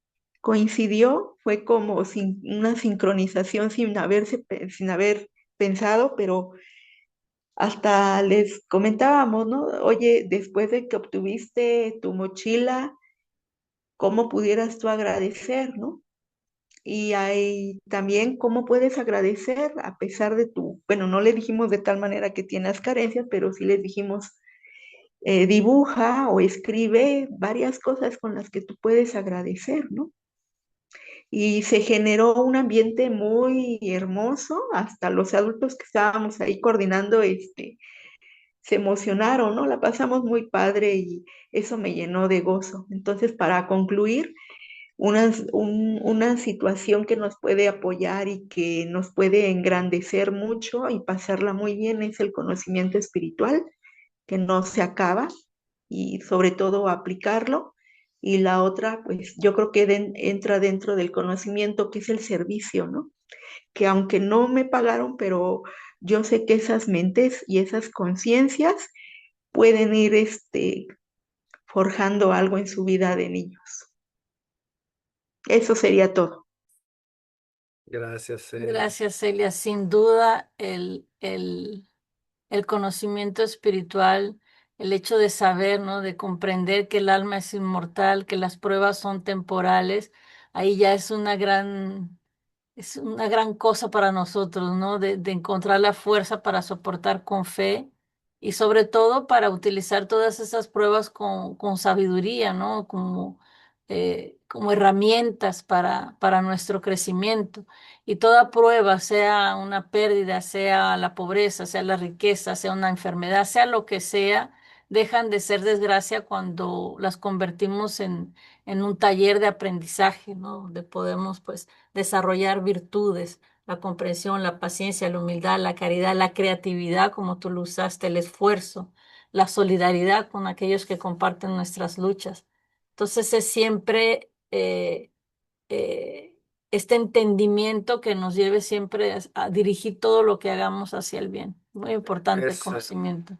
coincidió, fue como una sincronización sin haber pensado, pero hasta les comentábamos, ¿no? Oye, después de que obtuviste tu mochila, ¿cómo pudieras tú agradecer, ¿no? Y hay también cómo puedes agradecer a pesar de bueno, no le dijimos de tal manera que tienes carencias, pero sí les dijimos, dibuja o escribe varias cosas con las que tú puedes agradecer, ¿no? Y se generó un ambiente muy hermoso, hasta los adultos que estábamos ahí coordinando, se emocionaron, ¿no? La pasamos muy padre y eso me llenó de gozo. Entonces, para concluir, una situación que nos puede apoyar y que nos puede engrandecer mucho y pasarla muy bien es el conocimiento espiritual, que no se acaba y sobre todo aplicarlo. Y la otra, pues yo creo que entra dentro del conocimiento, que es el servicio, ¿no? Que aunque no me pagaron, pero yo sé que esas mentes y esas conciencias pueden ir forjando algo en su vida de niños. Eso sería todo. Gracias, Celia. Gracias, Celia. Sin duda, el conocimiento espiritual, el hecho de saber, ¿no? De comprender que el alma es inmortal, que las pruebas son temporales, ahí ya es una gran cosa para nosotros, ¿no? De encontrar la fuerza para soportar con fe y sobre todo para utilizar todas esas pruebas con sabiduría, ¿no? Como herramientas para nuestro crecimiento. Y toda prueba, sea una pérdida, sea la pobreza, sea la riqueza, sea una enfermedad, sea lo que sea, dejan de ser desgracia cuando las convertimos en un taller de aprendizaje, ¿no? Donde podemos, pues, desarrollar virtudes, la comprensión, la paciencia, la humildad, la caridad, la creatividad, como tú lo usaste, el esfuerzo, la solidaridad con aquellos que comparten nuestras luchas. Entonces es siempre este entendimiento que nos lleve siempre a dirigir todo lo que hagamos hacia el bien. Muy importante el Es conocimiento.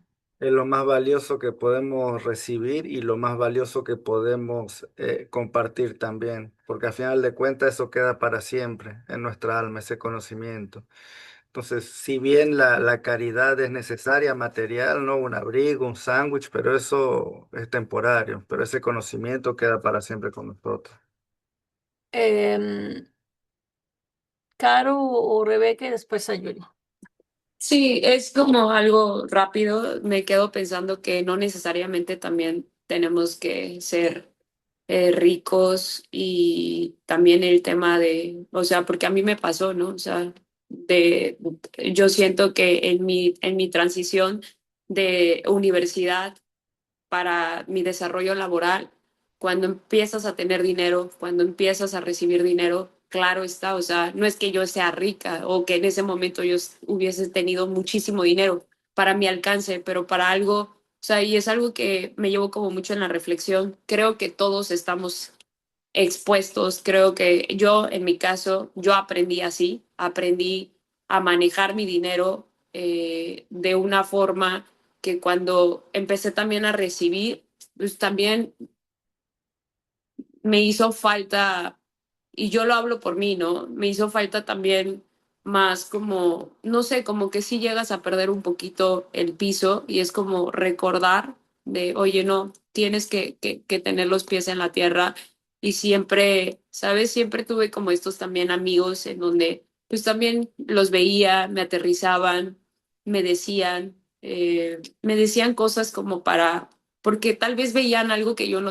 lo más valioso que podemos recibir y lo más valioso que podemos compartir también, porque al final de cuentas eso queda para siempre en nuestra alma, ese conocimiento. Entonces, si bien la caridad es necesaria, material, ¿no? Un abrigo, un sándwich, pero eso es temporario, pero ese conocimiento queda para siempre con nosotros. Em, Caro o Rebeca y después Sayuri. Sí, es como algo rápido. Me quedo pensando que no necesariamente también tenemos que ser ricos y también el tema de, o sea, porque a mí me pasó, ¿no? O sea, yo siento que en mi transición de universidad para mi desarrollo laboral, cuando empiezas a tener dinero, cuando empiezas a recibir dinero, claro está, o sea, no es que yo sea rica o que en ese momento yo hubiese tenido muchísimo dinero para mi alcance, pero para algo, o sea, y es algo que me llevo como mucho en la reflexión. Creo que todos estamos expuestos, creo que yo, en mi caso, yo aprendí así, aprendí a manejar mi dinero de una forma que cuando empecé también a recibir, pues también me hizo falta, y yo lo hablo por mí, ¿no? Me hizo falta también más como, no sé, como que sí llegas a perder un poquito el piso y es como recordar de, oye, no, tienes que tener los pies en la tierra y siempre, ¿sabes? Siempre tuve como estos también amigos en donde pues también los veía, me aterrizaban, me decían cosas como para porque tal vez veían algo que yo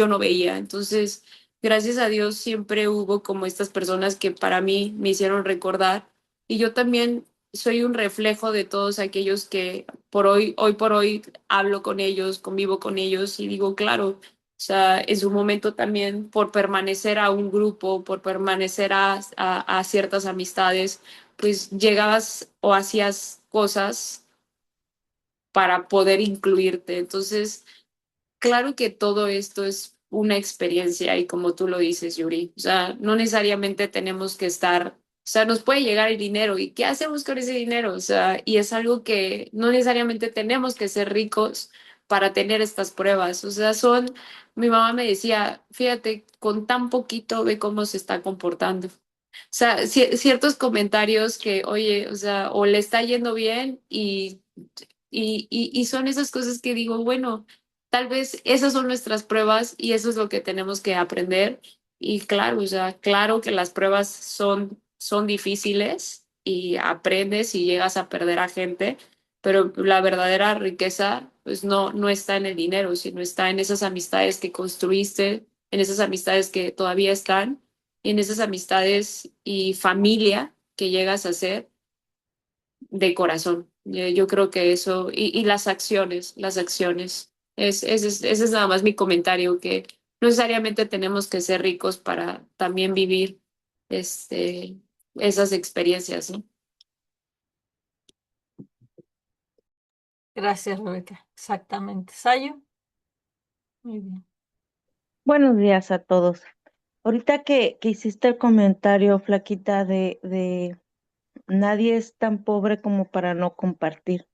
no veía. Entonces, gracias a Dios siempre hubo como estas personas que para mí me hicieron recordar y yo también soy un reflejo de todos aquellos que hoy por hoy hablo con ellos, convivo con ellos y digo, claro, o sea, en su momento también por permanecer a un grupo, por permanecer a ciertas amistades, pues llegabas o hacías cosas para poder incluirte. Entonces, claro que todo esto es una experiencia y como tú lo dices, Yuri, o sea, no necesariamente tenemos que estar, o sea, nos puede llegar el dinero y ¿qué hacemos con ese dinero? O sea, y es algo que no necesariamente tenemos que ser ricos para tener estas pruebas, o sea, mi mamá me decía, fíjate, con tan poquito ve cómo se está comportando. O sea, ciertos comentarios que, oye, o sea, o le está yendo bien y son esas cosas que digo, bueno, tal vez esas son nuestras pruebas y eso es lo que tenemos que aprender. Y claro, o sea, claro que las pruebas son difíciles y aprendes y llegas a perder a gente, pero la verdadera riqueza pues no está en el dinero, sino está en esas amistades que construiste, en esas amistades que todavía están, y en esas amistades y familia que llegas a ser de corazón. Yo creo que eso, y las acciones, ese es nada más mi comentario, que no necesariamente tenemos que ser ricos para también vivir este, esas experiencias, ¿no? Gracias, Rebeca. Exactamente. Sayo. Muy bien. Buenos días a todos. Ahorita que hiciste el comentario, Flaquita, de nadie es tan pobre como para no compartir.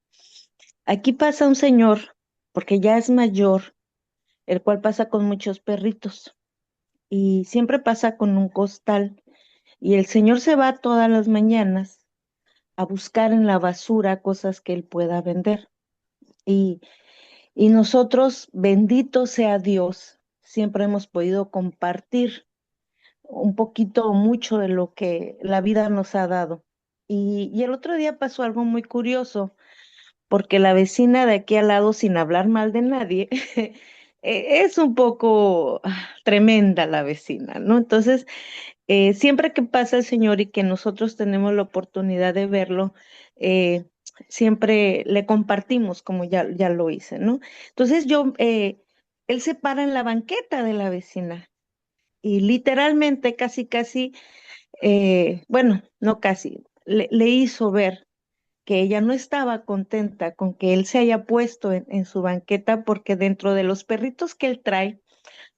Aquí pasa un señor, porque ya es mayor, el cual pasa con muchos perritos y siempre pasa con un costal. Y el señor se va todas las mañanas a buscar en la basura cosas que él pueda vender. Y, y nosotros, bendito sea Dios, siempre hemos podido compartir un poquito o mucho de lo que la vida nos ha dado. Y el otro día pasó algo muy curioso, porque la vecina de aquí al lado, sin hablar mal de nadie, es un poco tremenda la vecina, ¿no? Entonces, siempre que pasa el señor y que nosotros tenemos la oportunidad de verlo, eh, siempre le compartimos como ya lo hice, ¿no? Entonces él se para en la banqueta de la vecina y literalmente casi, bueno, no casi, le hizo ver que ella no estaba contenta con que él se haya puesto en su banqueta porque dentro de los perritos que él trae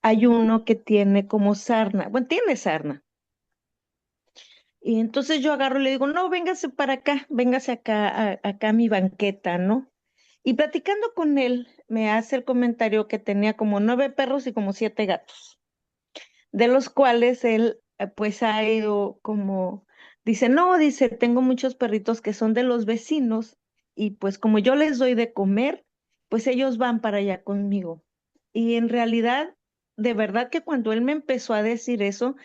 hay uno que tiene como sarna, bueno, tiene sarna. Y entonces yo agarro y le digo, no, véngase para acá, véngase acá, acá a mi banqueta, ¿no? Y platicando con él, me hace el comentario que tenía como 9 perros y como 7 gatos, de los cuales él pues ha ido como, dice, no, dice, tengo muchos perritos que son de los vecinos y pues como yo les doy de comer, pues ellos van para allá conmigo. Y en realidad, de verdad que cuando él me empezó a decir eso,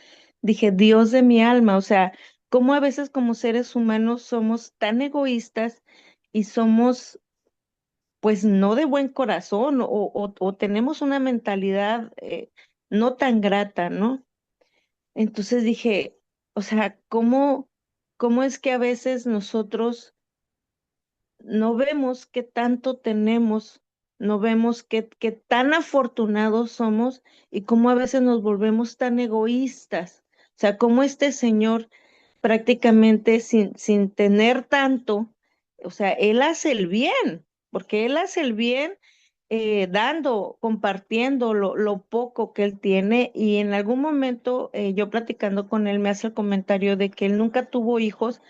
dije, Dios de mi alma, o sea, cómo a veces como seres humanos somos tan egoístas y somos pues no de buen corazón o tenemos una mentalidad no tan grata, ¿no? Entonces dije, o sea, ¿cómo es que a veces nosotros no vemos qué tanto tenemos, no vemos qué tan afortunados somos y cómo a veces nos volvemos tan egoístas? O sea, cómo este señor prácticamente sin tener tanto, o sea, él hace el bien, porque él hace el bien dando, compartiendo lo poco que él tiene y en algún momento yo platicando con él me hace el comentario de que él nunca tuvo hijos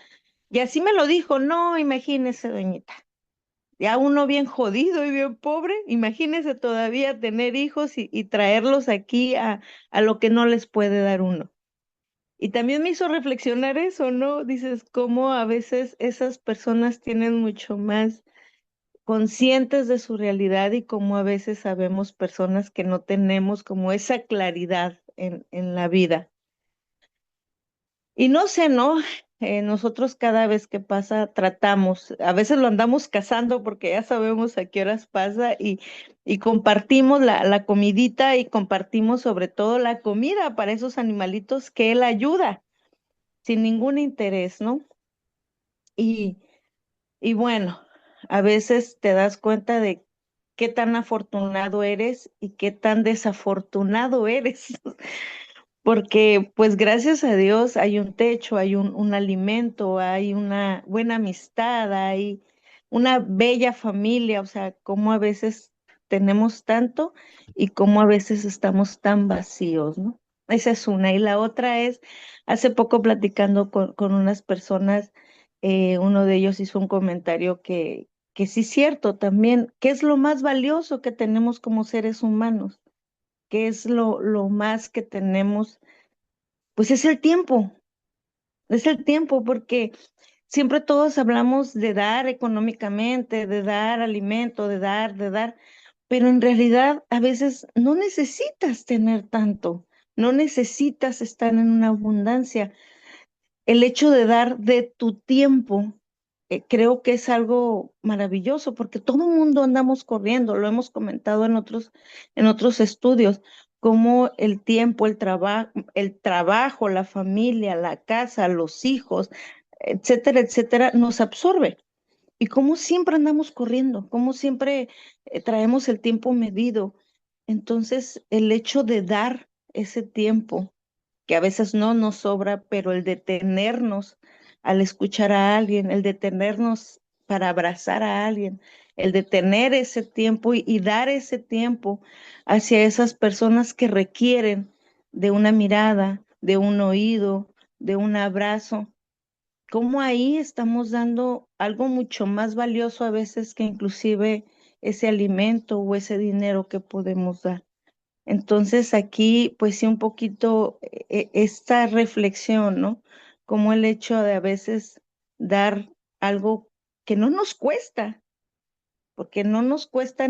Y así me lo dijo, no, imagínese, doñita. Ya uno bien jodido y bien pobre, imagínese todavía tener hijos y traerlos aquí a lo que no les puede dar uno. Y también me hizo reflexionar eso, ¿no? Dices, cómo a veces esas personas tienen mucho más conscientes de su realidad y cómo a veces sabemos personas que no tenemos como esa claridad en la vida. Y no sé, ¿no? Nosotros cada vez que pasa tratamos, a veces lo andamos cazando porque ya sabemos a qué horas pasa y compartimos la comidita y compartimos sobre todo la comida para esos animalitos que él ayuda sin ningún interés, ¿no? Y, y bueno, a veces te das cuenta de qué tan afortunado eres y qué tan desafortunado eres. Porque pues gracias a Dios hay un techo, hay un alimento, hay una buena amistad, hay una bella familia, o sea, cómo a veces tenemos tanto y cómo a veces estamos tan vacíos, ¿no? Esa es una. Y la otra es, hace poco platicando con unas personas, uno de ellos hizo un comentario que sí es cierto también, ¿qué es lo más valioso que tenemos como seres humanos? ¿Qué es lo más que tenemos? Pues es el tiempo, porque siempre todos hablamos de dar económicamente, de dar alimento, de dar, pero en realidad a veces no necesitas tener tanto, no necesitas estar en una abundancia. El hecho de dar de tu tiempo, creo que es algo maravilloso porque todo el mundo andamos corriendo, lo hemos comentado en otros estudios, como el tiempo, el trabajo, la familia, la casa, los hijos, etcétera, etcétera, nos absorbe. Y como siempre andamos corriendo, como siempre traemos el tiempo medido. Entonces, el hecho de dar ese tiempo que a veces no nos sobra, pero el detenernos al escuchar a alguien, el detenernos para abrazar a alguien, el detener ese tiempo y dar ese tiempo hacia esas personas que requieren de una mirada, de un oído, de un abrazo, como ahí estamos dando algo mucho más valioso a veces que inclusive ese alimento o ese dinero que podemos dar. Entonces aquí, pues sí, un poquito esta reflexión, ¿no? Como el hecho de a veces dar algo que no nos cuesta, porque no nos cuesta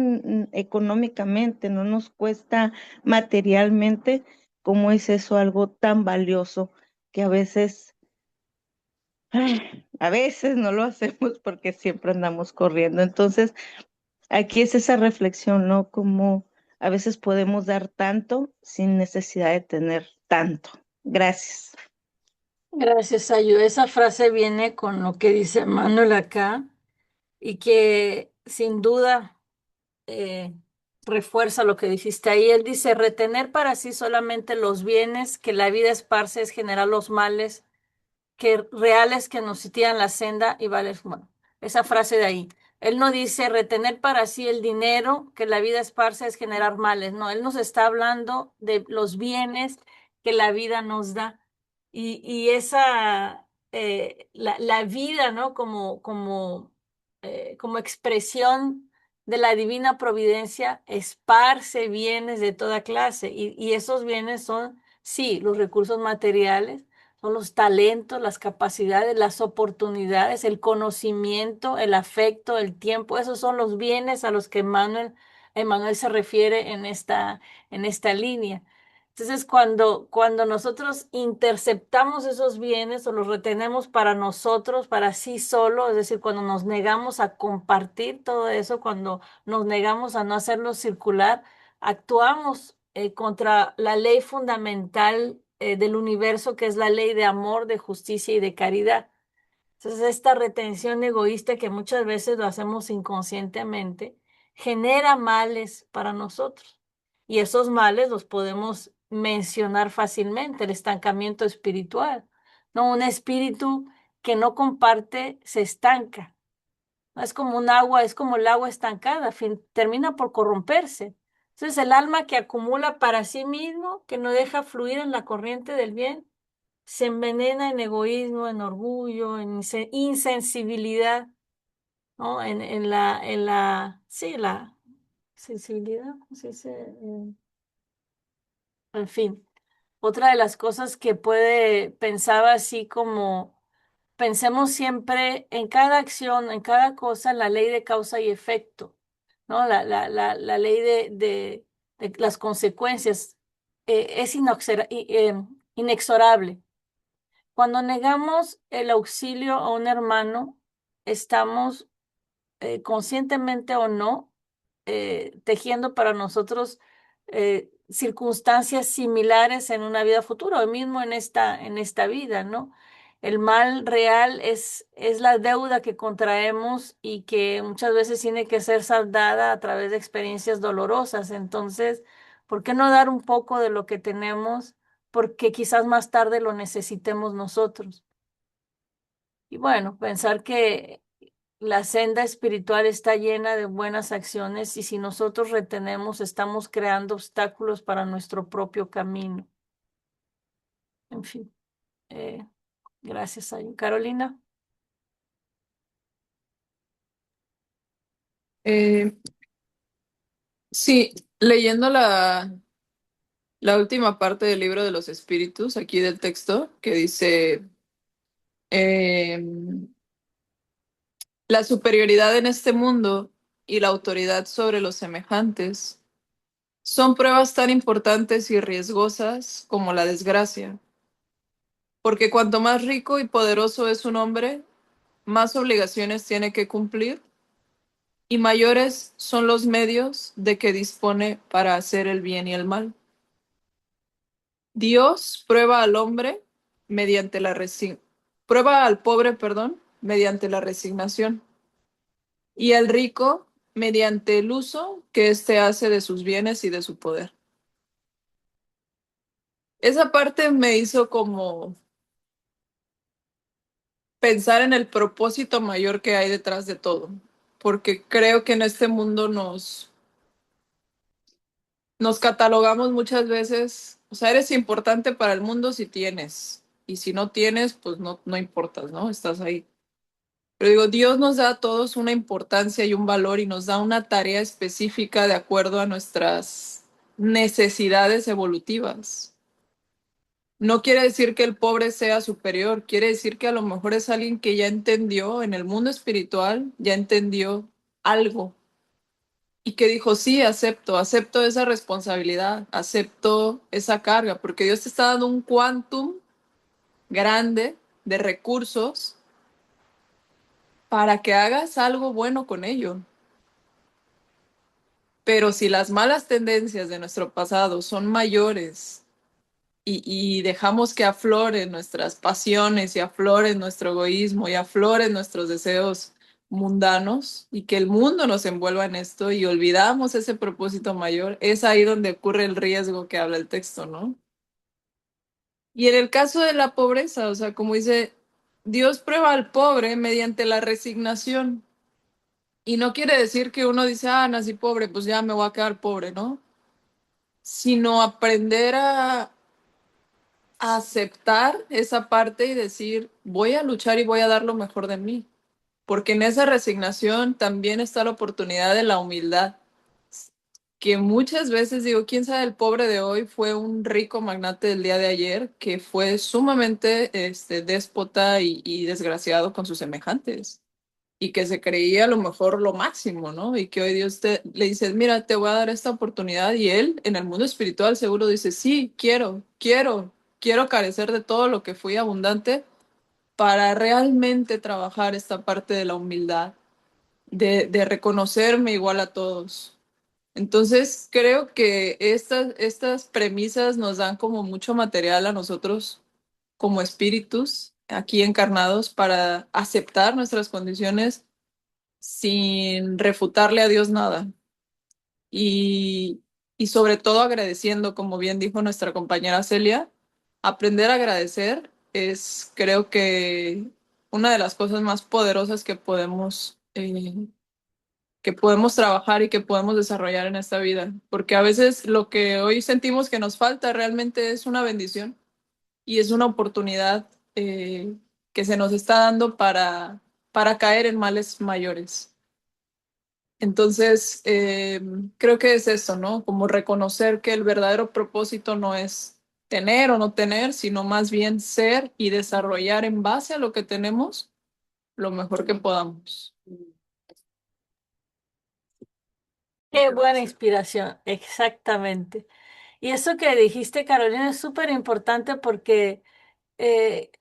económicamente, no nos cuesta materialmente, como es eso algo tan valioso que a veces no lo hacemos porque siempre andamos corriendo. Entonces, aquí es esa reflexión, ¿no? Como a veces podemos dar tanto sin necesidad de tener tanto. Gracias. Gracias, Ayu. Esa frase viene con lo que dice Manuel acá y que sin duda eh, refuerza lo que dijiste ahí. Él dice, retener para sí solamente los bienes que la vida esparce es generar los males que reales que nos sitian la senda y vales, bueno, esa frase de ahí. Él no dice retener para sí el dinero que la vida esparce es generar males, no, él nos está hablando de los bienes que la vida nos da y esa, la vida, ¿no? Como expresión de la divina providencia, esparce bienes de toda clase y esos bienes son, sí, los recursos materiales, son los talentos, las capacidades, las oportunidades, el conocimiento, el afecto, el tiempo. Esos son los bienes a los que Emmanuel se refiere en esta línea. Entonces, cuando nosotros interceptamos esos bienes o los retenemos para nosotros, para sí solo, es decir, cuando nos negamos a compartir todo eso, cuando nos negamos a no hacerlo circular, actuamos contra la ley fundamental del universo, que es la ley de amor, de justicia y de caridad. Entonces, esta retención egoísta que muchas veces lo hacemos inconscientemente, genera males para nosotros. Y esos males los podemos mencionar fácilmente, el estancamiento espiritual. ¿No? Un espíritu que no comparte se estanca. ¿No? Es como un agua, es como el agua estancada, termina por corromperse. Entonces, el alma que acumula para sí mismo, que no deja fluir en la corriente del bien, se envenena en egoísmo, en orgullo, en insensibilidad, ¿no? Sí, la sensibilidad, ¿cómo se dice? En fin, otra de las cosas que pensaba así como, pensemos siempre en cada acción, en cada cosa, en la ley de causa y efecto, ¿no? La ley de las consecuencias es inexorable. Cuando negamos el auxilio a un hermano, estamos conscientemente o no, tejiendo para nosotros circunstancias similares en una vida futura, o mismo en esta vida, ¿no? El mal real es la deuda que contraemos y que muchas veces tiene que ser saldada a través de experiencias dolorosas. Entonces, ¿por qué no dar un poco de lo que tenemos? Porque quizás más tarde lo necesitemos nosotros. Y bueno, pensar que la senda espiritual está llena de buenas acciones y si nosotros retenemos, estamos creando obstáculos para nuestro propio camino. En fin, eh, gracias, Ayu. Carolina. Eh, sí, leyendo la última parte del libro de los espíritus, aquí del texto, que dice, la superioridad en este mundo y la autoridad sobre los semejantes son pruebas tan importantes y riesgosas como la desgracia, porque cuanto más rico y poderoso es un hombre, más obligaciones tiene que cumplir y mayores son los medios de que dispone para hacer el bien y el mal. Dios prueba al hombre mediante prueba al pobre, perdón, mediante la resignación y al rico mediante el uso que éste hace de sus bienes y de su poder. Esa parte me hizo como pensar en el propósito mayor que hay detrás de todo, porque creo que en este mundo nos catalogamos muchas veces, o sea, eres importante para el mundo si tienes, y si no tienes, pues no importas, ¿no? Estás ahí. Pero digo, Dios nos da a todos una importancia y un valor y nos da una tarea específica de acuerdo a nuestras necesidades evolutivas. No quiere decir que el pobre sea superior, quiere decir que a lo mejor es alguien que ya entendió en el mundo espiritual, ya entendió algo y que dijo, sí, acepto esa responsabilidad, acepto esa carga, porque Dios te está dando un quantum grande de recursos para que hagas algo bueno con ello. Pero si las malas tendencias de nuestro pasado son mayores y dejamos que afloren nuestras pasiones y afloren nuestro egoísmo y afloren nuestros deseos mundanos y que el mundo nos envuelva en esto y olvidamos ese propósito mayor, es ahí donde ocurre el riesgo que habla el texto, ¿no? Y en el caso de la pobreza, o sea, como dice, Dios prueba al pobre mediante la resignación. Y no quiere decir que uno dice, ah, nací pobre, pues ya me voy a quedar pobre, ¿no? Sino aprender a aceptar esa parte y decir, voy a luchar y voy a dar lo mejor de mí. Porque en esa resignación también está la oportunidad de la humildad, que muchas veces digo, quién sabe, el pobre de hoy fue un rico magnate del día de ayer que fue sumamente déspota y desgraciado con sus semejantes y que se creía a lo mejor lo máximo, ¿no? Y que hoy Dios le dice, mira, te voy a dar esta oportunidad y él en el mundo espiritual seguro dice, sí, quiero carecer de todo lo que fui abundante para realmente trabajar esta parte de la humildad, de reconocerme igual a todos. Entonces, creo que estas premisas nos dan como mucho material a nosotros como espíritus aquí encarnados para aceptar nuestras condiciones sin refutarle a Dios nada. Y, y sobre todo agradeciendo, como bien dijo nuestra compañera Celia, aprender a agradecer es, creo que, una de las cosas más poderosas que podemos trabajar y que podemos desarrollar en esta vida. Porque a veces lo que hoy sentimos que nos falta realmente es una bendición. y es una oportunidad que se nos está dando para caer en males mayores. Entonces, creo que es eso, ¿no? Como reconocer que el verdadero propósito no es tener o no tener, sino más bien ser y desarrollar en base a lo que tenemos lo mejor que podamos. Qué buena inspiración, exactamente. Y eso que dijiste, Carolina, es súper importante porque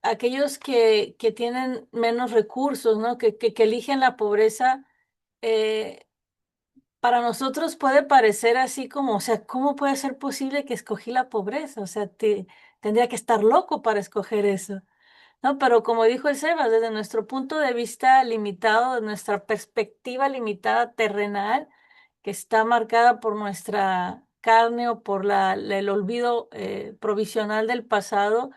aquellos que tienen menos recursos, ¿no? Que eligen la pobreza, eh, para nosotros puede parecer así como, o sea, ¿cómo puede ser posible que escogí la pobreza? O sea, tendría que estar loco para escoger eso, ¿no? Pero como dijo el Sebas, desde nuestro punto de vista limitado, de nuestra perspectiva limitada terrenal, que está marcada por nuestra carne o por el olvido provisional del pasado,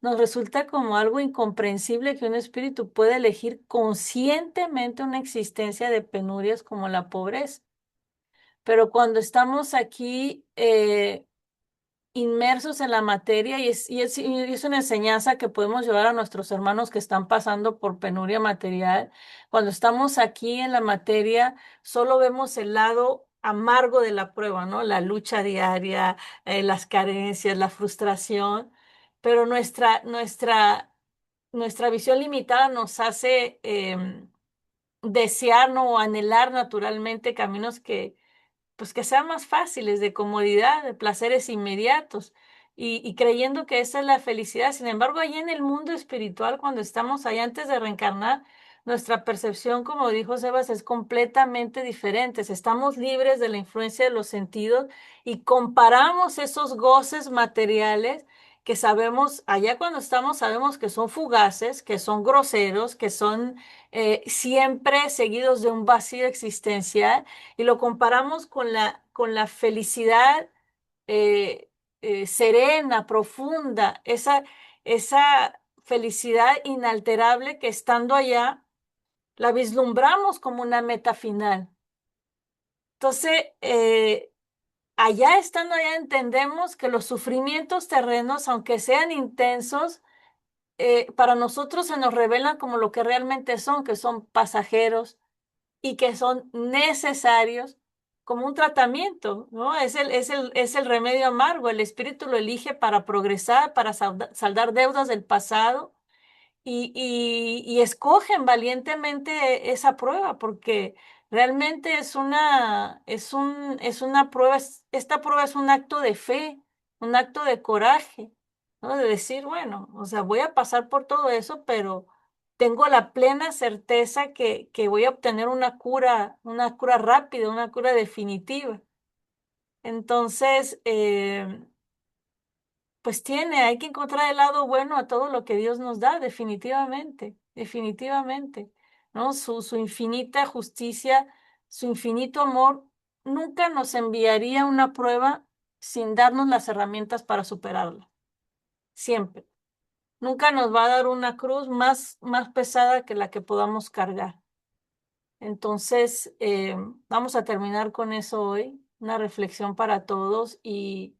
nos resulta como algo incomprensible que un espíritu puede elegir conscientemente una existencia de penurias como la pobreza. Pero cuando estamos aquí inmersos en la materia y es una enseñanza que podemos llevar a nuestros hermanos que están pasando por penuria material. Cuando estamos aquí en la materia, solo vemos el lado amargo de la prueba, ¿no? La lucha diaria, las carencias, la frustración, pero nuestra visión limitada nos hace desear, ¿no? O anhelar naturalmente caminos pues que sean más fáciles, de comodidad, de placeres inmediatos, y creyendo que esa es la felicidad. Sin embargo, allá en el mundo espiritual, cuando estamos ahí antes de reencarnar, nuestra percepción, como dijo Sebas, es completamente diferente. Estamos libres de la influencia de los sentidos y comparamos esos goces materiales que sabemos, allá cuando estamos, sabemos que son fugaces, que son groseros, que son siempre seguidos de un vacío existencial, y lo comparamos con la felicidad serena, profunda, esa felicidad inalterable que estando allá la vislumbramos como una meta final. Entonces, estando allá, entendemos que los sufrimientos terrenos, aunque sean intensos, para nosotros se nos revelan como lo que realmente son, que son pasajeros y que son necesarios como un tratamiento, ¿no? Es el remedio amargo. El espíritu lo elige para progresar, para saldar deudas del pasado y escogen valientemente esa prueba porque realmente es una prueba, esta prueba es un acto de fe, un acto de coraje, ¿no? De decir, bueno, o sea, voy a pasar por todo eso, pero tengo la plena certeza que voy a obtener una cura rápida, una cura definitiva. Entonces, pues hay que encontrar el lado bueno a todo lo que Dios nos da, definitivamente, definitivamente, ¿no? Su infinita justicia, su infinito amor, nunca nos enviaría una prueba sin darnos las herramientas para superarla, siempre. Nunca nos va a dar una cruz más pesada que la que podamos cargar. Entonces, vamos a terminar con eso hoy, una reflexión para todos y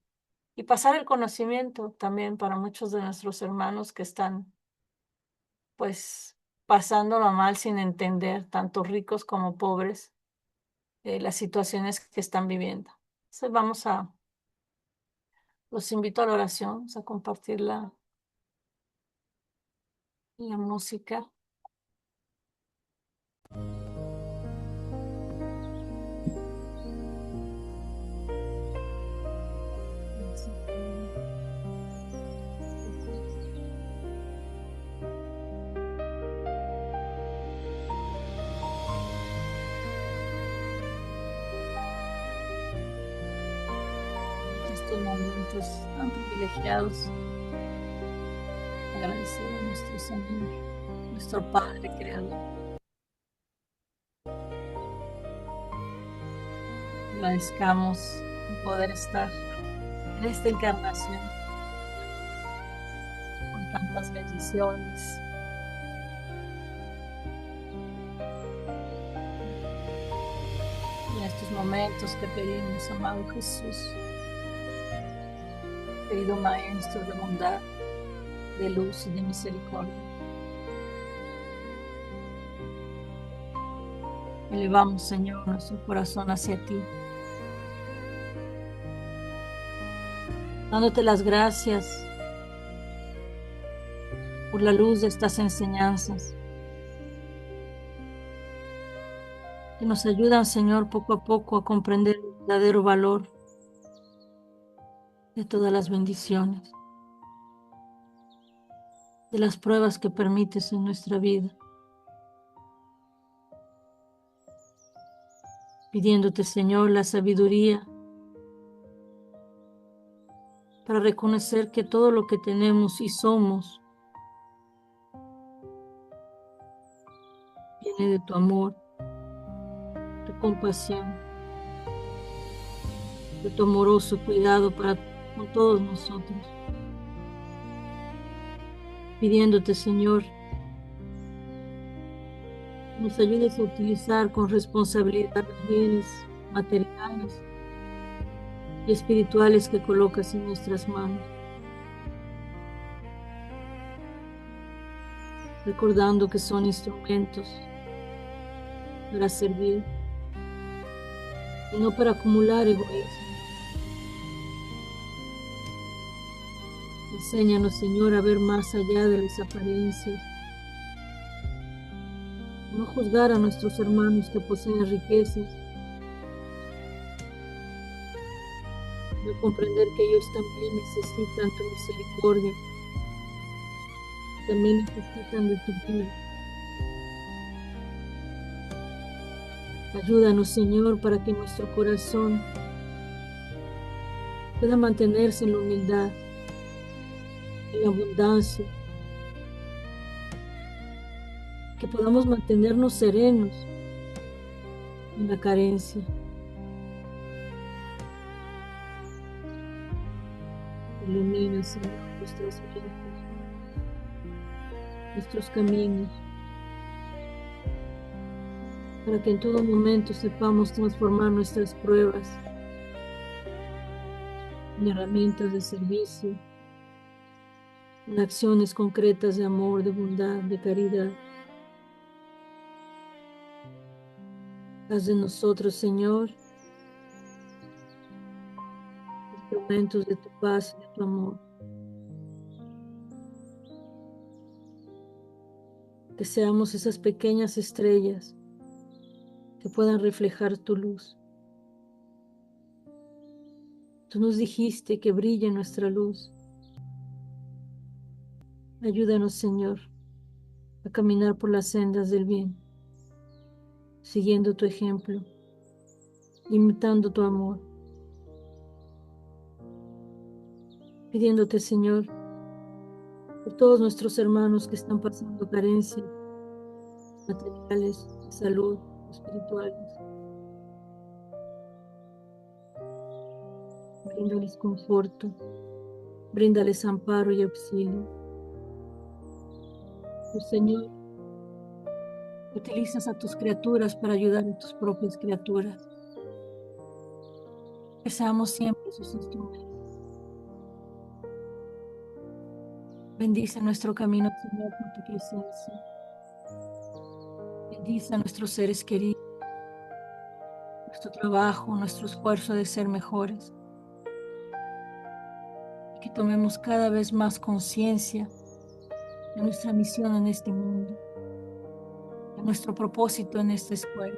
pasar el conocimiento también para muchos de nuestros hermanos que están, pues, pasándolo mal sin entender, tanto ricos como pobres, las situaciones que están viviendo. Entonces, los invito a la oración, vamos a compartir la música. Estos momentos tan privilegiados, agradecido a nuestro Señor, nuestro Padre Creador. Agradezcamos poder estar en esta encarnación con tantas bendiciones. Y en estos momentos te pedimos, amado Jesús, querido Maestro de bondad, de luz y de misericordia. Elevamos, Señor, nuestro corazón hacia ti, dándote las gracias por la luz de estas enseñanzas, que nos ayudan, Señor, poco a poco a comprender el verdadero valor de todas las bendiciones, de las pruebas que permites en nuestra vida, pidiéndote, Señor, la sabiduría para reconocer que todo lo que tenemos y somos viene de tu amor, tu compasión, de tu amoroso cuidado para con todos nosotros. Pidiéndote, Señor, que nos ayudes a utilizar con responsabilidad los bienes materiales y espirituales que colocas en nuestras manos, recordando que son instrumentos para servir y no para acumular egoísmo. Enséñanos, Señor, a ver más allá de las apariencias, no juzgar a nuestros hermanos que poseen riquezas, no comprender que ellos también necesitan tu misericordia, también necesitan de tu vida. Ayúdanos, Señor, para que nuestro corazón pueda mantenerse en la humildad, en la abundancia, que podamos mantenernos serenos en la carencia. Ilumina, Señor, nuestras mentes, nuestros caminos, para que en todo momento sepamos transformar nuestras pruebas en herramientas de servicio, en acciones concretas de amor, de bondad, de caridad. Haz de nosotros, Señor, instrumentos de tu paz y de tu amor. Que seamos esas pequeñas estrellas que puedan reflejar tu luz. Tú nos dijiste que brille nuestra luz. Ayúdanos, Señor, a caminar por las sendas del bien, siguiendo tu ejemplo, imitando tu amor, pidiéndote, Señor, por todos nuestros hermanos que están pasando carencias materiales, de salud, espirituales. Bríndales conforto, bríndales amparo y auxilio. Tú, Señor, utilizas a tus criaturas para ayudar a tus propias criaturas. Que seamos siempre sus instrumentos. Bendice nuestro camino, Señor, con tu presencia. Bendice a nuestros seres queridos, nuestro trabajo, nuestro esfuerzo de ser mejores. Y que tomemos cada vez más conciencia de nuestra misión en este mundo, de nuestro propósito en esta escuela.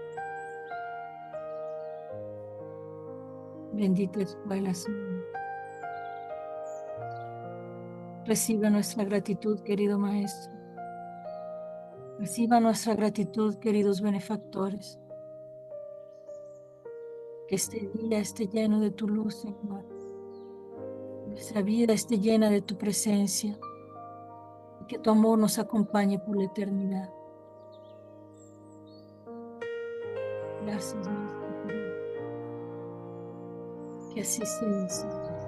Bendita escuela, Señor. Reciba nuestra gratitud, querido Maestro. Reciba nuestra gratitud, queridos benefactores. Que este día esté lleno de tu luz, Señor. Nuestra vida esté llena de tu presencia. Y que tu amor nos acompañe por la eternidad. Gracias, Maestro. Que así sea, Señor.